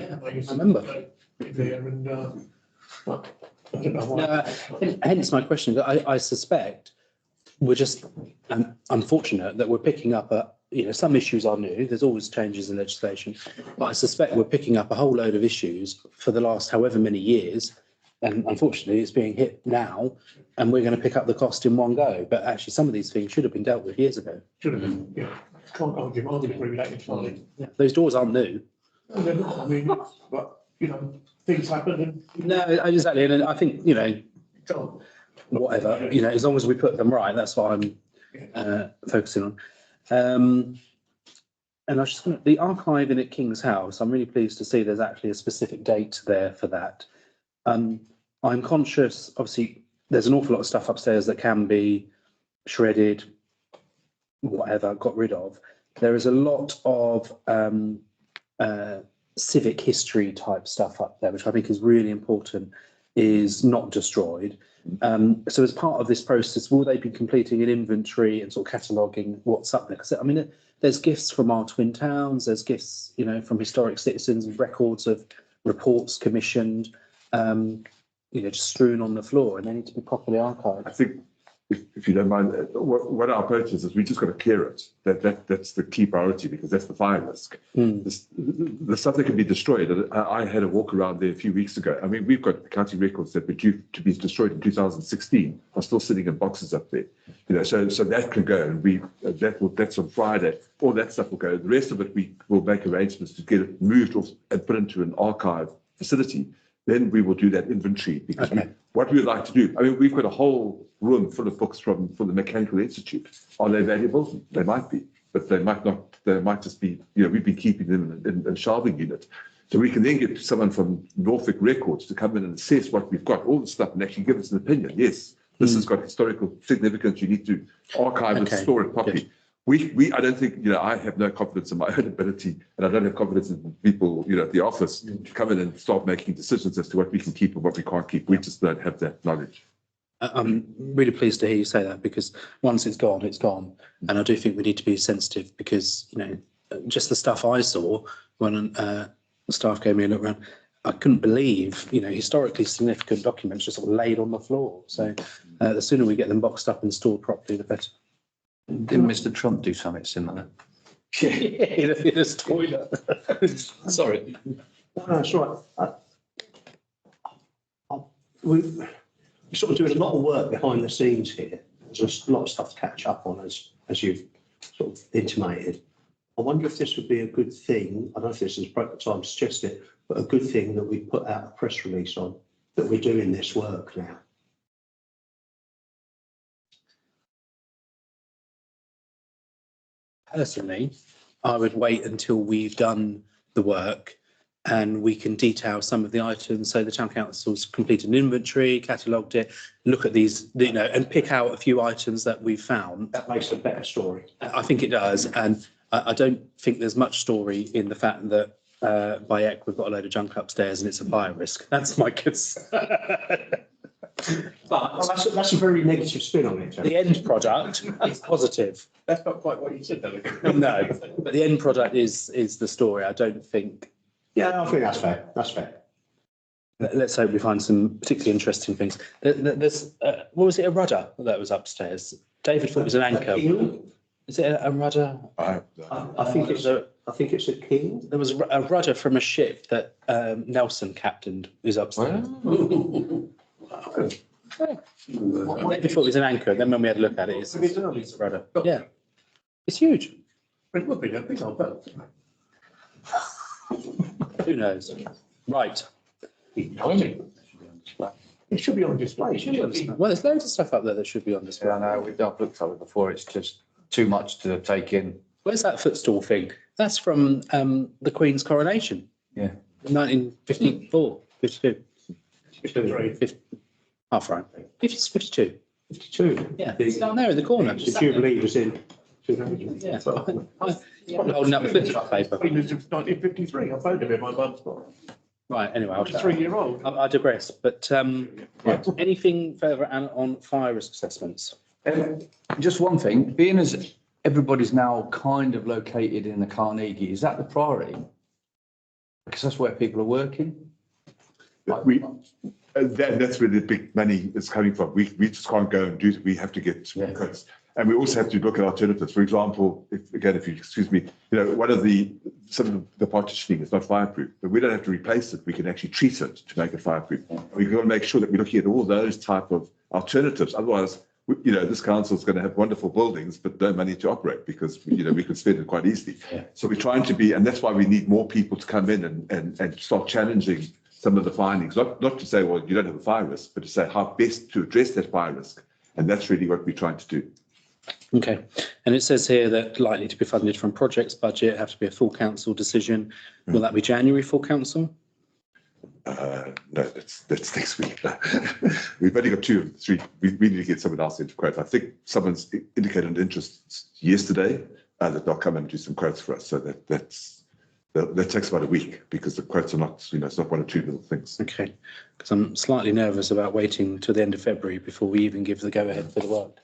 remember. There and but I don't know why. No, hence my question. I suspect we're just unfortunate that we're picking up some issues are new. There's always changes in legislation, but I suspect we're picking up a whole load of issues for the last however many years. And unfortunately, it's being hit now, and we're going to pick up the cost in one go. But actually, some of these things should have been dealt with years ago. Should have been, yeah. Can't argue with that entirely. Yeah, those doors aren't new. No, they're not. I mean, but things happen. And no, exactly. And I think whatever as long as we put them right, that's what I'm focusing on. And I was just the archiving at King's House. I'm really pleased to see there's actually a specific date there for that. I'm conscious, obviously, there's an awful lot of stuff upstairs that can be shredded, whatever, got rid of. There is a lot of civic history type stuff up there, which I think is really important, is not destroyed. So as part of this process, will they be completing an inventory and sort of cataloguing what's up there? Because I mean, there's gifts from our twin towns, there's gifts, from historic citizens, records of reports commissioned, just strewn on the floor, and they need to be properly archived. I think, if you don't mind, what our approach is we just got to clear it. That's the key priority, because that's the fire risk. The stuff that can be destroyed. I had a walk around there a few weeks ago. I mean, we've got county records that were due to be destroyed in 2016 are still sitting in boxes up there. So that can go, and that's on Friday. All that stuff will go. The rest of it, we will make arrangements to get it moved off and put into an archive facility. Then we will do that inventory, because what we would like to do, I mean, we've got a whole room full of books from the Mechanical Institute. Are they valuable? They might be, but they might not. They might just be, we've been keeping them in a shelving unit. So we can then get someone from Norfolk Records to come in and assess what we've got, all the stuff, and actually give us an opinion. Yes, this has got historical significance. You need to archive and store it properly. Good. I don't think, I have no confidence in my own ability, and I don't have confidence in people, at the office to come in and start making decisions as to what we can keep and what we can't keep. We just don't have that knowledge. I'm really pleased to hear you say that, because once it's gone, it's gone. And I do think we need to be sensitive, because, just the stuff I saw when staff gave me a look around, I couldn't believe, historically significant documents just sort of laid on the floor. So the sooner we get them boxed up and stored properly, the better. Didn't Mr. Trump do something similar? Yeah, in his toilet. Sorry. No, that's right. We're sort of doing a lot of work behind the scenes here. There's a lot of stuff to catch up on, as you've sort of intimated. I wonder if this would be a good thing. I don't know if this is appropriate time to suggest it, but a good thing that we put out a press release on that we're doing this work now. Personally, I would wait until we've done the work and we can detail some of the items. So the town council's completed an inventory, catalogued it, look at these, and pick out a few items that we've found. That makes a better story. I think it does. And I don't think there's much story in the fact that by Eck, we've got a load of junk upstairs and it's a fire risk. That's my concern. But That's a very negative spin on it. the end product is positive. That's not quite what you said, though. No, but the end product is the story. I don't think. Yeah, I think that's fair. That's fair. Let's hope we find some particularly interesting things. There's what was it? A rudder that was upstairs. David thought it was an anchor. Is it a rudder? I think it's a king. There was a rudder from a ship that Nelson captained is upstairs. David thought it was an anchor. Then when we had a look at it, it's a rudder. Yeah, it's huge. It would be, don't think so, but. Who knows? Right. It should be on display. Shouldn't it? Well, there's loads of stuff up there that should be on display. Yeah, I know, I've looked at it before, it's just too much to take in. Where's that footstool thing? That's from the Queen's coronation. Yeah. 1954, 52. 53. 50, half right. 52. 52. Yeah, it's down there in the corner. The Jubilee was in 2000. Yeah. I'm probably holding up a flip-chart paper. It was 1953, I phoned him in my mum's bar. Right, anyway, I'll I was 3-year-old. I digress. But right, anything further on fire risk assessments? Just one thing, being as everybody's now kind of located in the Carnegie, is that the priority? Because that's where people are working. That's where the big money is coming from. We just can't go and do it. We have to get cuts. And we also have to look at alternatives. For example, if you excuse me, one of some of the partitioning is not fireproof, but we don't have to replace it. We can actually treat it to make it fireproof. We've got to make sure that we're looking at all those type of alternatives. Otherwise, this council is going to have wonderful buildings, but no money to operate because, we could spend it quite easily. Yeah. So we're trying to and that's why we need more people to come in and start challenging some of the findings, not to say, well, you don't have a fire risk, but to say how best to address that fire risk. And that's really what we're trying to do. Okay, and it says here that likely to be funded from projects budget, have to be a full council decision. Will that be January full council? No, that's next week. We've only got 2 of the 3. We need to get someone else into quote. I think someone's indicated an interest yesterday that they'll come and do some quotes for us. So that takes about a week because the quotes are not, it's not 1 or 2 little things. Okay, because I'm slightly nervous about waiting till the end of February before we even give the go-ahead for the work.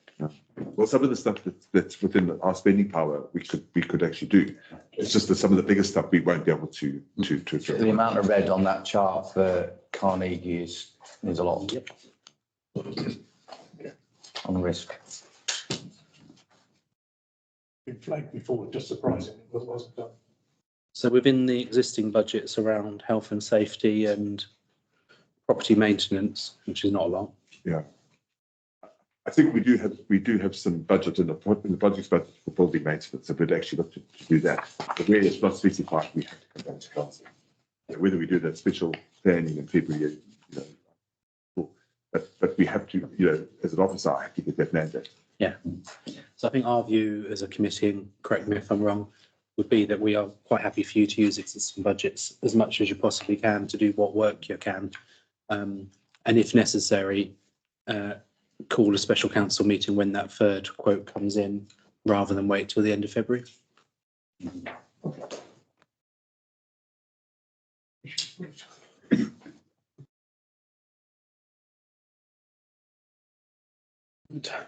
Well, some of the stuff that's within our spending power, we could actually do. It's just that some of the bigger stuff we won't be able to address. The amount of red on that chart for Carnegie is a lot. Yep. On risk. Been flagged before, just surprising, it wasn't done. So within the existing budgets around health and safety and property maintenance, which is not a lot. Yeah. I think we do have some budget in the budget budget for building maintenance, so we'd actually look to do that. But where it's not specified, we have to come back to council. Whether we do that special planning in February, but we have to, as an officer, I have to get that mandate. Yeah. So I think our view as a committee, and correct me if I'm wrong, would be that we are quite happy for you to use existing budgets as much as you possibly can to do what work you can. And if necessary, call a special council meeting when that third quote comes in rather than wait till the end of February.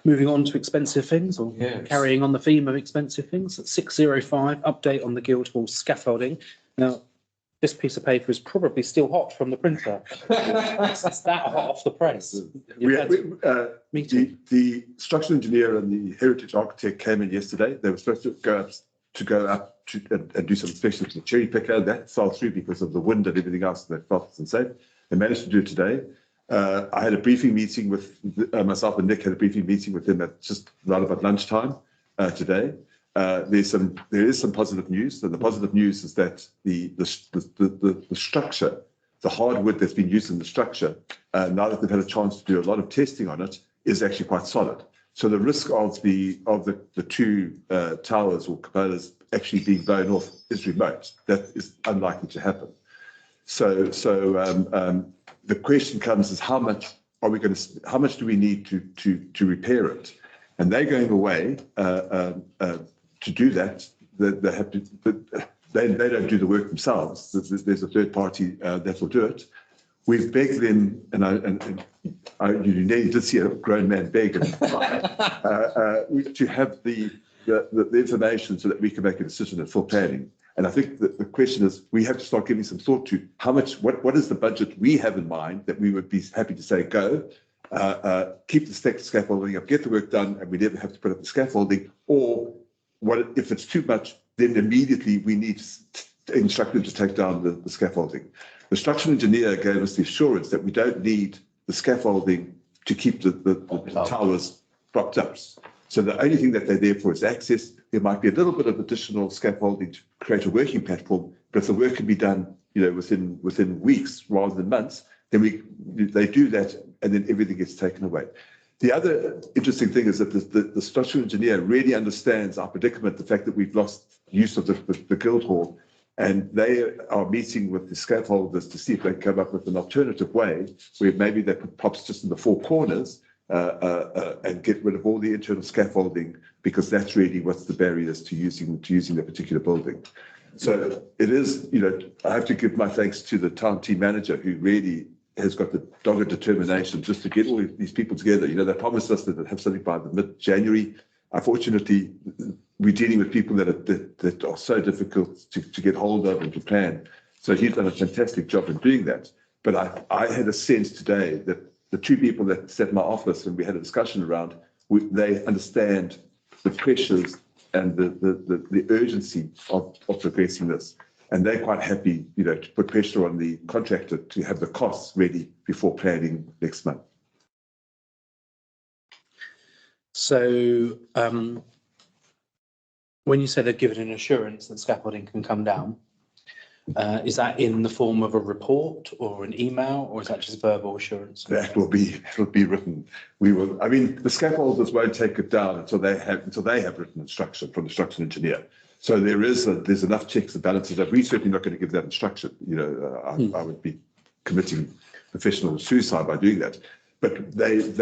Moving on to expensive things, or carrying on the theme of expensive things. 605, update on the Guildhall scaffolding. Now, this piece of paper is probably still hot from the printer. It's that hot off the press. The structural engineer and the heritage architect came in yesterday. They were supposed to go up and do some inspections with the cherry picker. That fell through because of the wind and everything else. That felt unsafe. They managed to do it today. I had a briefing meeting with myself and Nick had a briefing meeting with him at just right about lunchtime today. there is some positive news. And the positive news is that the structure, the hardwood that's been used in the structure, now that they've had a chance to do a lot of testing on it, is actually quite solid. So the risk of the two towers or cupolas actually being blown off is remote. That is unlikely to happen. So the question comes is how much do we need to repair it? And they're going away to do that. They have to, but they don't do the work themselves. There's a third party that will do it. We've begged them, and you nearly did see a grown man beg to have the information so that we can make a decision at full planning. And I think that the question is, we have to start giving some thought to how much, what is the budget we have in mind that we would be happy to say go, keep the scaffolding up, get the work done, and we never have to put up the scaffolding. Or what if it's too much, then immediately we need to instruct them to take down the scaffolding. The structural engineer gave us the assurance that we don't need the scaffolding to keep the towers propped up. So the only thing that they're there for is access. There might be a little bit of additional scaffolding to create a working platform, but if the work can be done, within weeks rather than months, then they do that, and then everything gets taken away. The other interesting thing is that the structural engineer really understands our predicament, the fact that we've lost use of the guild hall, and they are meeting with the scaffolders to see if they can come up with an alternative way where maybe they put props just in the four corners and get rid of all the internal scaffolding, because that's really what's the barriers to using the particular building. So it is, I have to give my thanks to the town team manager, who really has got the dogged determination just to get all these people together. They promised us that they'd have something by the mid-January. Unfortunately, we're dealing with people that are so difficult to get hold of and to plan. So he's done a fantastic job in doing that. But I had a sense today that the two people that sat in my office and we had a discussion around, they understand the pressures and the urgency of progressing this. And they're quite happy, to put pressure on the contractor to have the costs ready before planning next month. So when you say they've given an assurance that scaffolding can come down, is that in the form of a report or an email, or is that just verbal assurance? That will be written. The scaffolders won't take it down until they have written instruction from the structural engineer. So there's enough checks and balances that we're certainly not going to give that instruction. I would be committing professional suicide by doing that. But they've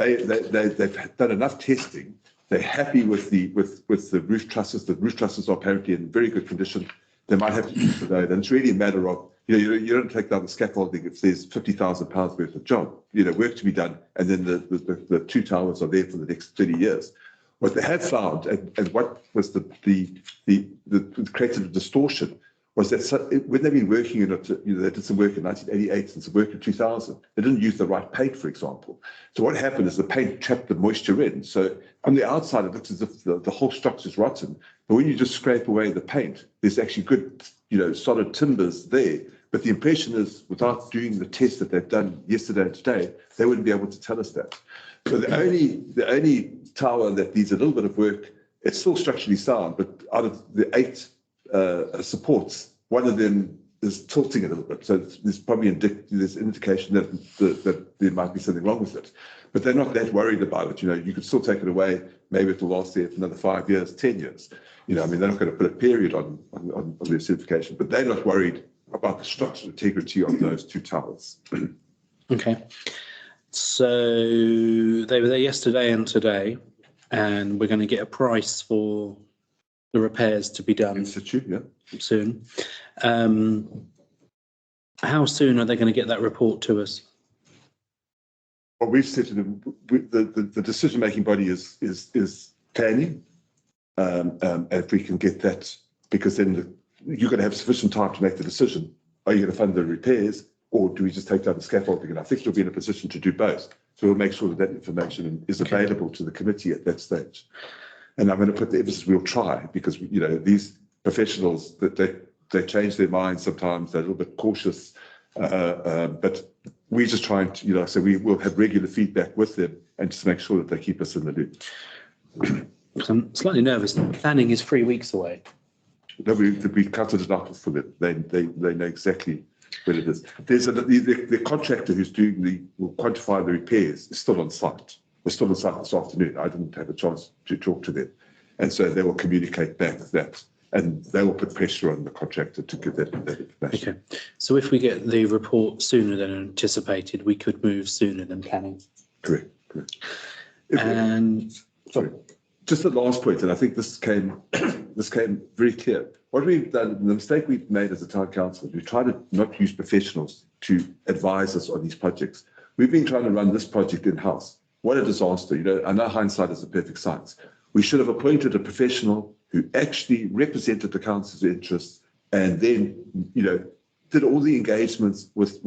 done enough testing. They're happy with the roof trusses. The roof trusses are apparently in very good condition. They might have to use for that. And it's really a matter of, you don't take down the scaffolding if there's £50,000 worth of job, work to be done, and then the two towers are there for the next 30 years. What they have found, and what was the created a distortion, was that when they've been working in it, they did some work in 1988 and some work in 2000. They didn't use the right paint, for example. So what happened is the paint trapped the moisture in. So on the outside, it looks as if the whole structure is rotten. But when you just scrape away the paint, there's actually good, solid timbers there. But the impression is, without doing the test that they've done yesterday and today, they wouldn't be able to tell us that. So the only tower that needs a little bit of work, it's still structurally sound, but out of the 8 supports, one of them is tilting a little bit. So there's probably there's an indication that there might be something wrong with it. But they're not that worried about it. You could still take it away. Maybe it'll last there for another 5 years, 10 years. They're not going to put a period on their certification, but they're not worried about the structural integrity of those two towers. Okay. So they were there yesterday and today, and we're going to get a price for the repairs to be done soon. How soon are they going to get that report to us? Well, we've said to them, the decision-making body is planning, and if we can get that, because then you're going to have sufficient time to make the decision. Are you going to fund the repairs, or do we just take down the scaffolding? And I think you'll be in a position to do both. So we'll make sure that information is available to the committee at that stage. And I'm going to put the emphasis, we'll try, because, these professionals, that they change their minds sometimes, they're a little bit cautious, but we're just trying to, so we will have regular feedback with them and just make sure that they keep us in the loop. I'm slightly nervous. Planning is 3 weeks away. No, we counted it out for them. They know exactly what it is. There's the contractor who's will quantify the repairs is still on site. They're still on site this afternoon. I didn't have a chance to talk to them. And so they will communicate back that, and they will put pressure on the contractor to give that information. Okay. So if we get the report sooner than anticipated, we could move sooner than planning. Correct. And Sorry, just the last point, and I think this came very clear. What we've done, the mistake we've made as a town council, we tried to not use professionals to advise us on these projects. We've been trying to run this project in-house. What a disaster. I know hindsight is a perfect science. We should have appointed a professional who actually represented the council's interests and then, did all the engagements with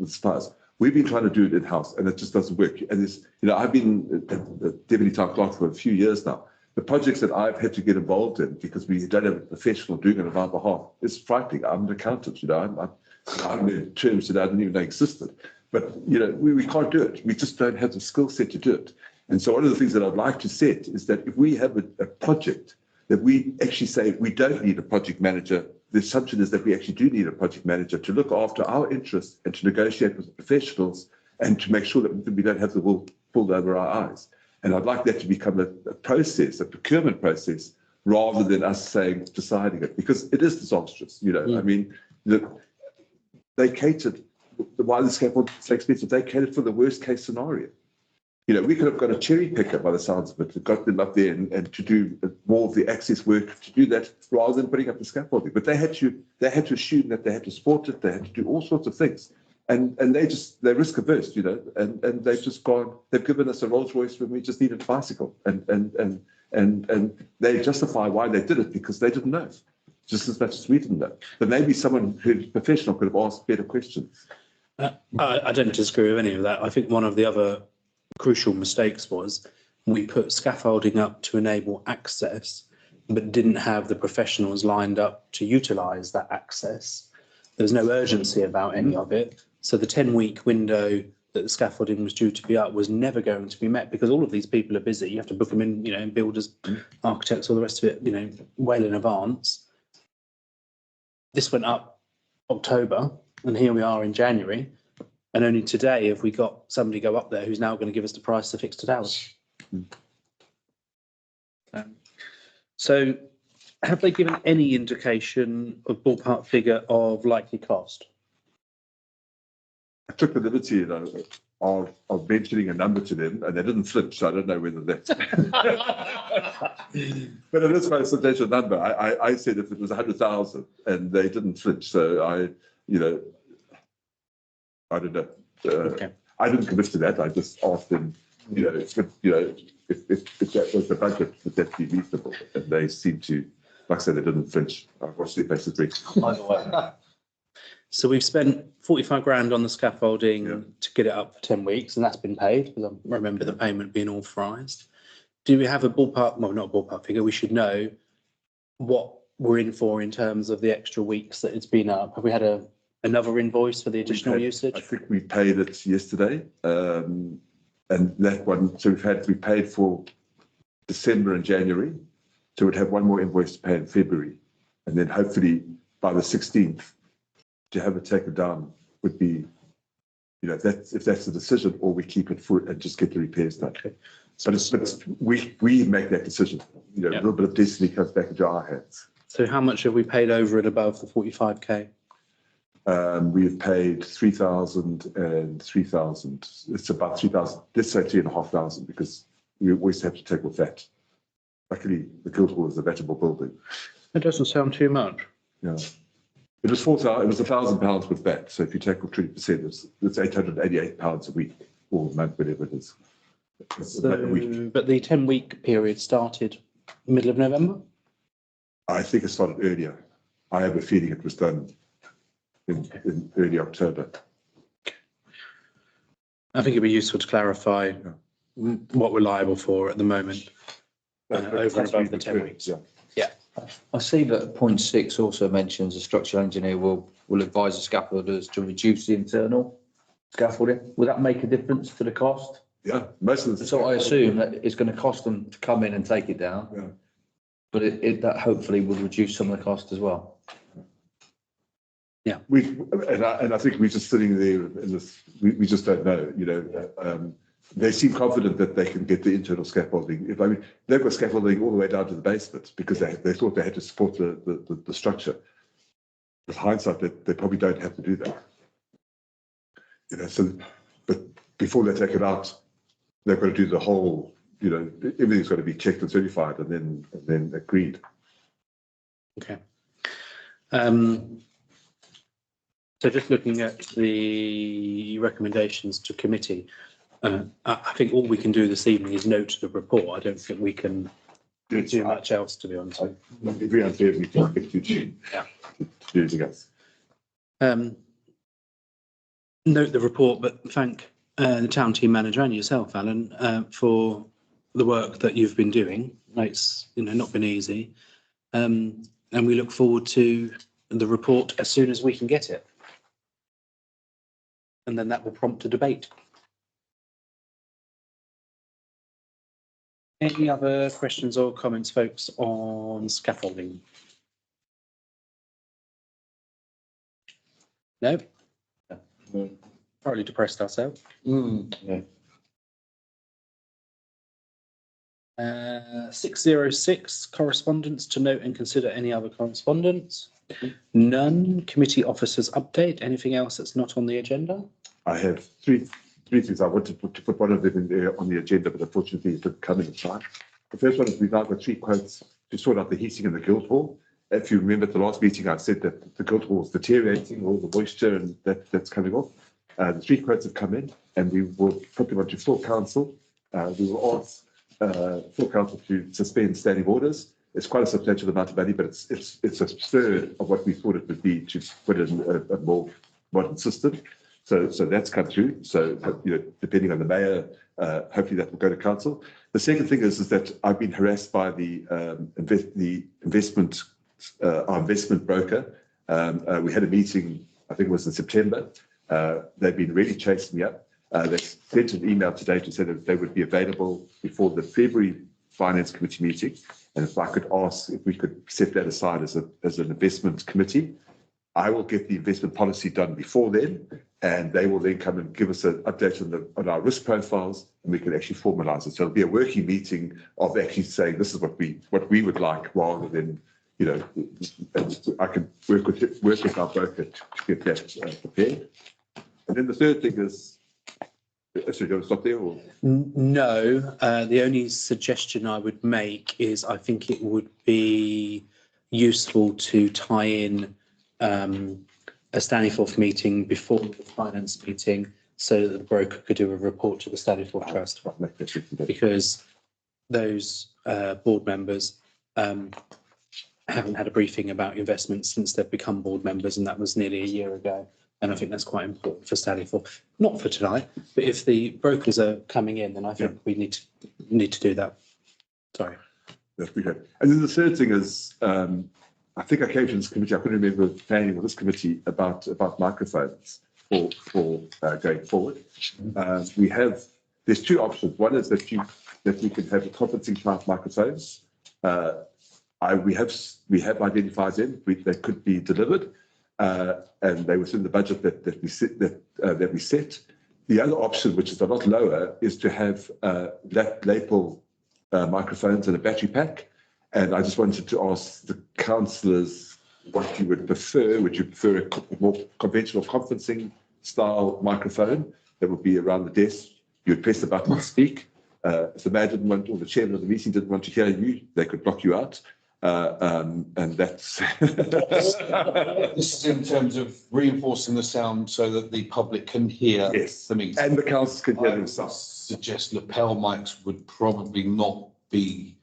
suppliers. We've been trying to do it in-house and it just doesn't work. And I've been the deputy town clerk for a few years now. The projects that I've had to get involved in because we don't have a professional doing it on our behalf, it's frightening. I'm an accountant, I'm in terms that I didn't even know existed. But, we can't do it. We just don't have the skill set to do it. And so one of the things that I'd like to set is that if we have a project that we actually say we don't need a project manager, the assumption is that we actually do need a project manager to look after our interests and to negotiate with the professionals and to make sure that we don't have the wool pulled over our eyes. And I'd like that to become a process, a procurement process, rather than us deciding it, because it is disastrous. I mean, they catered, why the scaffold is so expensive, they catered for the worst case scenario. We could have got a cherry picker by the sounds of it, got them up there and to do more of the access work, to do that rather than putting up the scaffolding. But they had to assume that they had to support it, they had to do all sorts of things. And they're risk averse, and they've just they've given us a Rolls Royce when we just needed a bicycle. And they justify why they did it because they didn't know, just as much as we didn't know. But maybe someone who's professional could have asked better questions. I don't disagree with any of that. I think one of the other crucial mistakes was we put scaffolding up to enable access, but didn't have the professionals lined up to utilise that access. There was no urgency about any of it. So the 10-week window that the scaffolding was due to be up was never going to be met because all of these people are busy. You have to book them in, builders, architects, all the rest of it, well in advance. This went up October and here we are in January. And only today have we got somebody go up there who's now going to give us the price to fix the towers. So have they given any indication of ballpark figure of likely cost? I took the liberty of mentioning a number to them and they didn't flinch, so I don't know whether that's... But it is quite a substantial number. I said if it was 100,000 and they didn't flinch, so I don't know. Okay. I didn't commit to that. I just asked them, if that was the budget, would that be reasonable? And they seemed to, like I said, they didn't flinch. I watched their faces break. So we've spent 45 grand on the scaffolding to get it up for 10 weeks, and that's been paid because I remember the payment being authorised. Do we have a ballpark? Well, not a ballpark figure. We should know what we're in for in terms of the extra weeks that it's been up. Have we had another invoice for the additional usage? I think we paid it yesterday, and that one. So we paid for December and January, so we'd have one more invoice to pay in February, and then hopefully by the 16th to have it taken down would be, if that's the decision, or we keep it for and just get the repairs done. Okay. But we make that decision. A little bit of destiny comes back into our hands. So how much have we paid over and above the 45k? We've paid 3,000 and 3,000. It's about 3,000. Let's say 3,500 because we always have to take with that. Luckily, the Guildhall is a vettable building. That doesn't sound too much. Yeah, it was 4,000. It was £1,000 with that. So if you take off 20%, it's £888 a week or a month, whatever it is. A week. But the 10-week period started middle of November. I think it started earlier. I have a feeling it was done in early October. I think it'd be useful to clarify what we're liable for at the moment over and above the 10 weeks. Yeah. I see that point 6 also mentions a structural engineer will advise the scaffolders to reduce the internal scaffolding. Will that make a difference to the cost? Yeah, most of the. So I assume that it's going to cost them to come in and take it down. Yeah. But that hopefully will reduce some of the cost as well. And I think we're just sitting there in this, we just don't know, you know, they seem confident that they can get the internal scaffolding. They've got scaffolding all the way down to the basement because they thought they had to support the structure. With hindsight, they probably don't have to do that. You know, so, but before they take it out, they've got to do the whole, you know, everything's got to be checked and certified and then agreed. Okay. So just looking at the recommendations to committee, I think all we can do this evening is note the report. I don't think we can do much else, to be honest. If we unfair, we can expect you to do anything else. Note the report, but thank the town team manager and yourself, Alan, for the work that you've been doing. It's, you know, not been easy, and we look forward to the report as soon as we can get it, and then that will prompt a debate. Any other questions or comments, folks, on scaffolding? No? Probably depressed ourselves. Yeah. 606, correspondence, to note and consider any other correspondence. None. Committee officers update. Anything else that's not on the agenda? I have three things I wanted to put one of them in there on the agenda, but unfortunately it didn't come in time. The first one is we've now got 3 quotes to sort out the heating in the Guildhall. If you remember at the last meeting, I said that the Guildhall is deteriorating, all the moisture and that's coming off. The 3 quotes have come in, and we will put them onto full council. We will ask full council to suspend standing orders. It's quite a substantial amount of money, but it's a third of what we thought it would be to put in a more modern system. So that's come through. So, you know, depending on the mayor, hopefully that will go to council. The second thing is that I've been harassed by our investment broker. We had a meeting, I think it was in September. They've been really chasing me up. They sent an email today to say that they would be available before the February Finance Committee meeting. And if I could ask if we could set that aside as an investment committee, I will get the investment policy done before then, and they will then come and give us an update on our risk profiles, and we can actually formalise it. So it'll be a working meeting of actually saying this is what we would like, rather than, you know, I can work with our broker to get that prepared. And then the third thing is, so you want to stop there? Or? No, the only suggestion I would make is I think it would be useful to tie in a Stanleyforth meeting before the finance meeting, so that the broker could do a report to the Stanleyforth Trust, because those board members haven't had a briefing about investments since they've become board members, and that was nearly a year ago. And I think that's quite important for Stanleyforth, not for tonight, but if the brokers are coming in, then I think we need to do that. Sorry. That's pretty good. And then the third thing is, I think I came to this committee, I couldn't remember planning with this committee about microphones for going forward. There's 2 options. One is that we can have conferencing type microphones. We have identified them. They could be delivered, and they within the budget that we set. The other option, which is a lot lower, is to have lapel microphones and a battery pack. And I just wanted to ask the councillors what you would prefer. Would you prefer a more conventional conferencing style microphone that would be around the desk? You would press the button and speak. If the mayor didn't want, or the chairman of the meeting didn't want to hear you, they could block you out. And that's... This is in terms of reinforcing the sound so that the public can hear the meeting. And the councillors can hear themselves. Suggest lapel mics would probably not be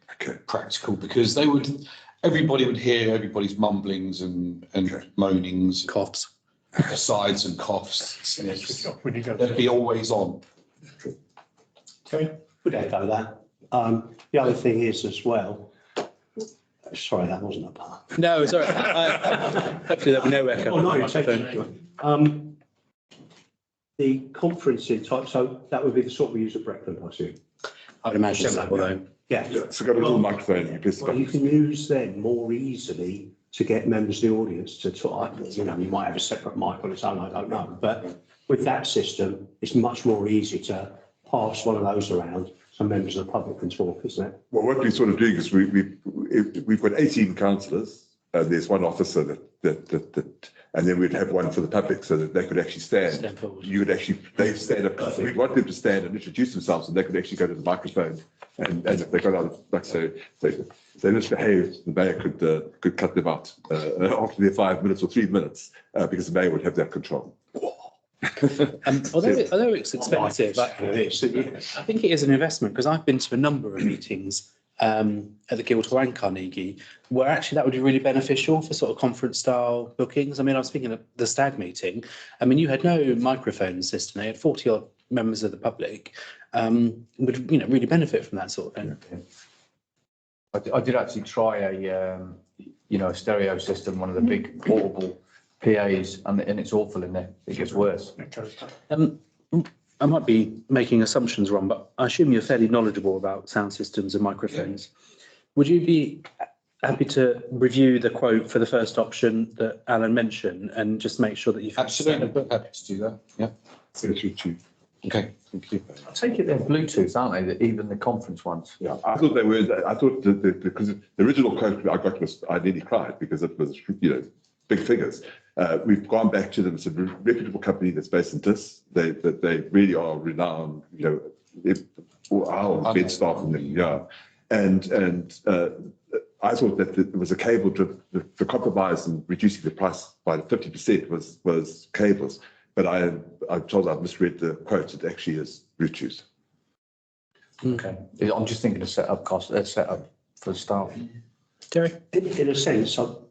practical, because everybody would hear everybody's mumblings and moanings, Coughs, asides and coughs. They'd be always on. Okay, would echo that. The other thing is as well, sorry, that wasn't a part. no, sorry. Hopefully there'll be no echo. Oh, no, it's okay. the conferencing type, so that would be the sort we use at Breckland, I assume. I would imagine so, although. Yeah. So got a little microphone, you press Well, you can use them more easily to get members of the audience to talk. You know, you might have a separate mic on its own, I don't know. But with that system, it's much more easy to pass one of those around so members of the public can talk, isn't it? Well, what we're sort of doing is we've got 18 councillors, and there's one officer and then we'd have one for the public so that they could actually stand. You would actually, they stand up, we want them to stand and introduce themselves, and they could actually go to the microphone. And if they got out, like so they misbehaved, the mayor could cut them out after their 5 minutes or 3 minutes because the mayor would have that control. Although it's expensive, I think it is an investment, because I've been to a number of meetings at the Guildhall and Carnegie, where actually that would be really beneficial for sort of conference style bookings. I mean, I was thinking of the stag meeting. I mean, you had no microphone system. They had 40 odd members of the public would, really benefit from that sort of thing. I did actually try a stereo system, one of the big portable PAs, and it's awful in there. It gets worse. I might be making assumptions wrong, but I assume you're fairly knowledgeable about sound systems and microphones. Would you be happy to review the quote for the first option that Alan mentioned and just make sure that you... Absolutely, happy to do that. Yeah. Okay, thank you. I take it they're Bluetooth, aren't they? Even the conference ones. Yeah, I thought they were. I thought because the original quote I got was, I nearly cried because it was, big figures. We've gone back to them. It's a reputable company that's based in Dis. They really are renowned. Our bed staff in them. Yeah, and I thought that there was a cable. The compromise in reducing the price by 50% was cables. But I'm told I've misread the quote. It actually is Bluetooth. Okay. I'm just thinking of setup costs, setup for staff. Terry? In a sense, all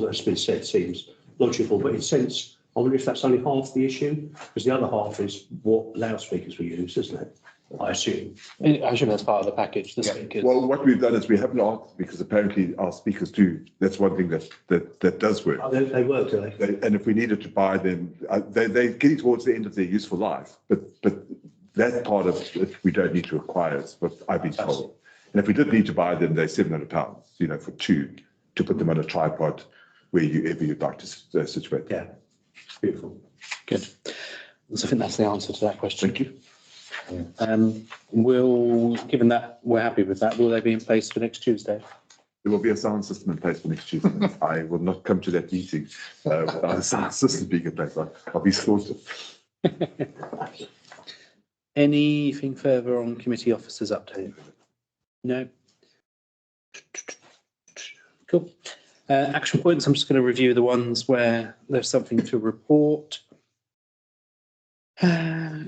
that's been said seems logical, but in a sense, I wonder if that's only half the issue, because the other half is what loudspeakers we use, isn't it? I assume. I assume that's part of the package, the speakers. Well, what we've done is we haven't asked, because apparently our speakers do. That's one thing that does work. Oh, they work, do they? And if we needed to buy them, they're getting towards the end of their useful life. But that part of it, we don't need to acquire, is what I've been told. And if we did need to buy them, they're £700, for two, to put them on a tripod wherever you'd like to situate them. Yeah, beautiful. Good. So I think that's the answer to that question. Thank you. Given that we're happy with that, will they be in place for next Tuesday? There will be a sound system in place for next Tuesday. I will not come to that meeting without a sound system being in place. I'll be slaughtered. Anything further on committee officers update? No. Cool. Action points. I'm just going to review the ones where there's something to report. Leave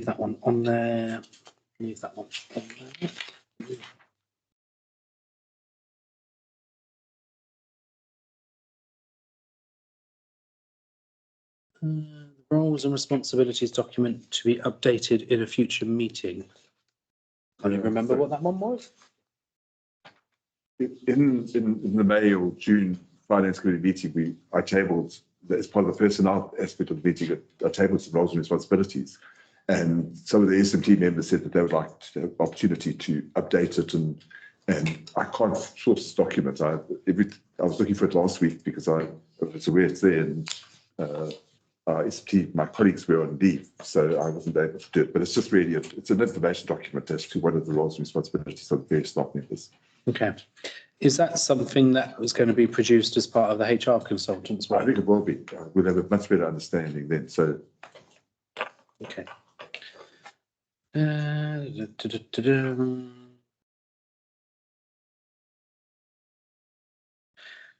that one on there. Leave that one on there. The roles and responsibilities document to be updated in a future meeting. Can you remember what that one was? In the May or June Finance Committee meeting, I tabled, as part of the personnel aspect of the meeting, I tabled some roles and responsibilities. And some of the SMT members said that they would like to have opportunity to update it, and I can't source this document. I was looking for it last week because I was aware it's there, and SMT, my colleagues were on leave, so I wasn't able to do it. But it's just really, it's an information document as to what are the roles and responsibilities of the various staff members. Okay. Is that something that was going to be produced as part of the HR consultants? I think it will be. We'll have a much better understanding then. So, okay.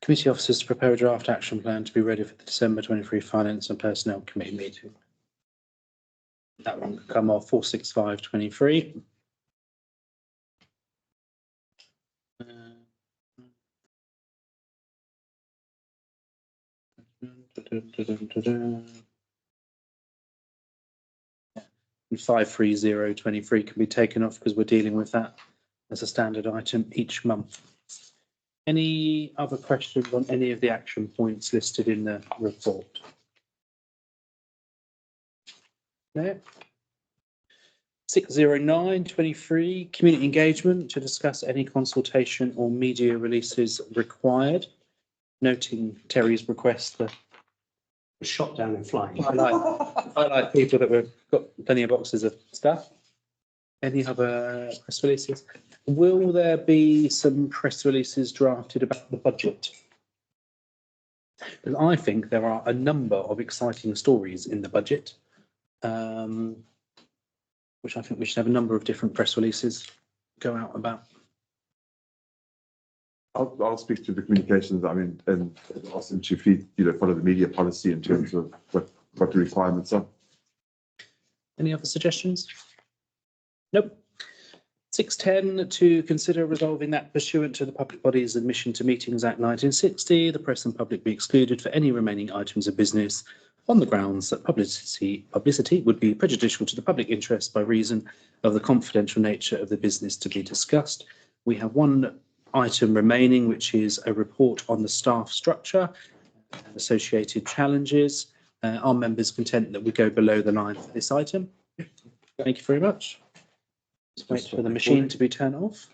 Committee officers to prepare a draft action plan to be ready for the December 23 Finance and Personnel Committee meeting. That one could come off 46523. And 53023 can be taken off because we're dealing with that as a standard item each month. Any other questions on any of the action points listed in the report? No. 60923, community engagement to discuss any consultation or media releases required. Noting Terry's request for Shot down in flames. highlight people that we've got plenty of boxes of stuff. Any other press releases? Will there be some press releases drafted about the budget? Because I think there are a number of exciting stories in the budget, which I think we should have a number of different press releases go out about. I'll speak to the communications, I mean, and ask them to feed, follow the media policy in terms of what the requirements are. Any other suggestions? Nope. 610, to consider resolving that pursuant to the Public Bodies Admission to Meetings Act 1960, the press and public be excluded for any remaining items of business on the grounds that publicity would be prejudicial to the public interest by reason of the confidential nature of the business to be discussed. We have one item remaining, which is a report on the staff structure and associated challenges. Are members content that we go below the line for this item? Thank you very much. Just wait for the machine to be turned off.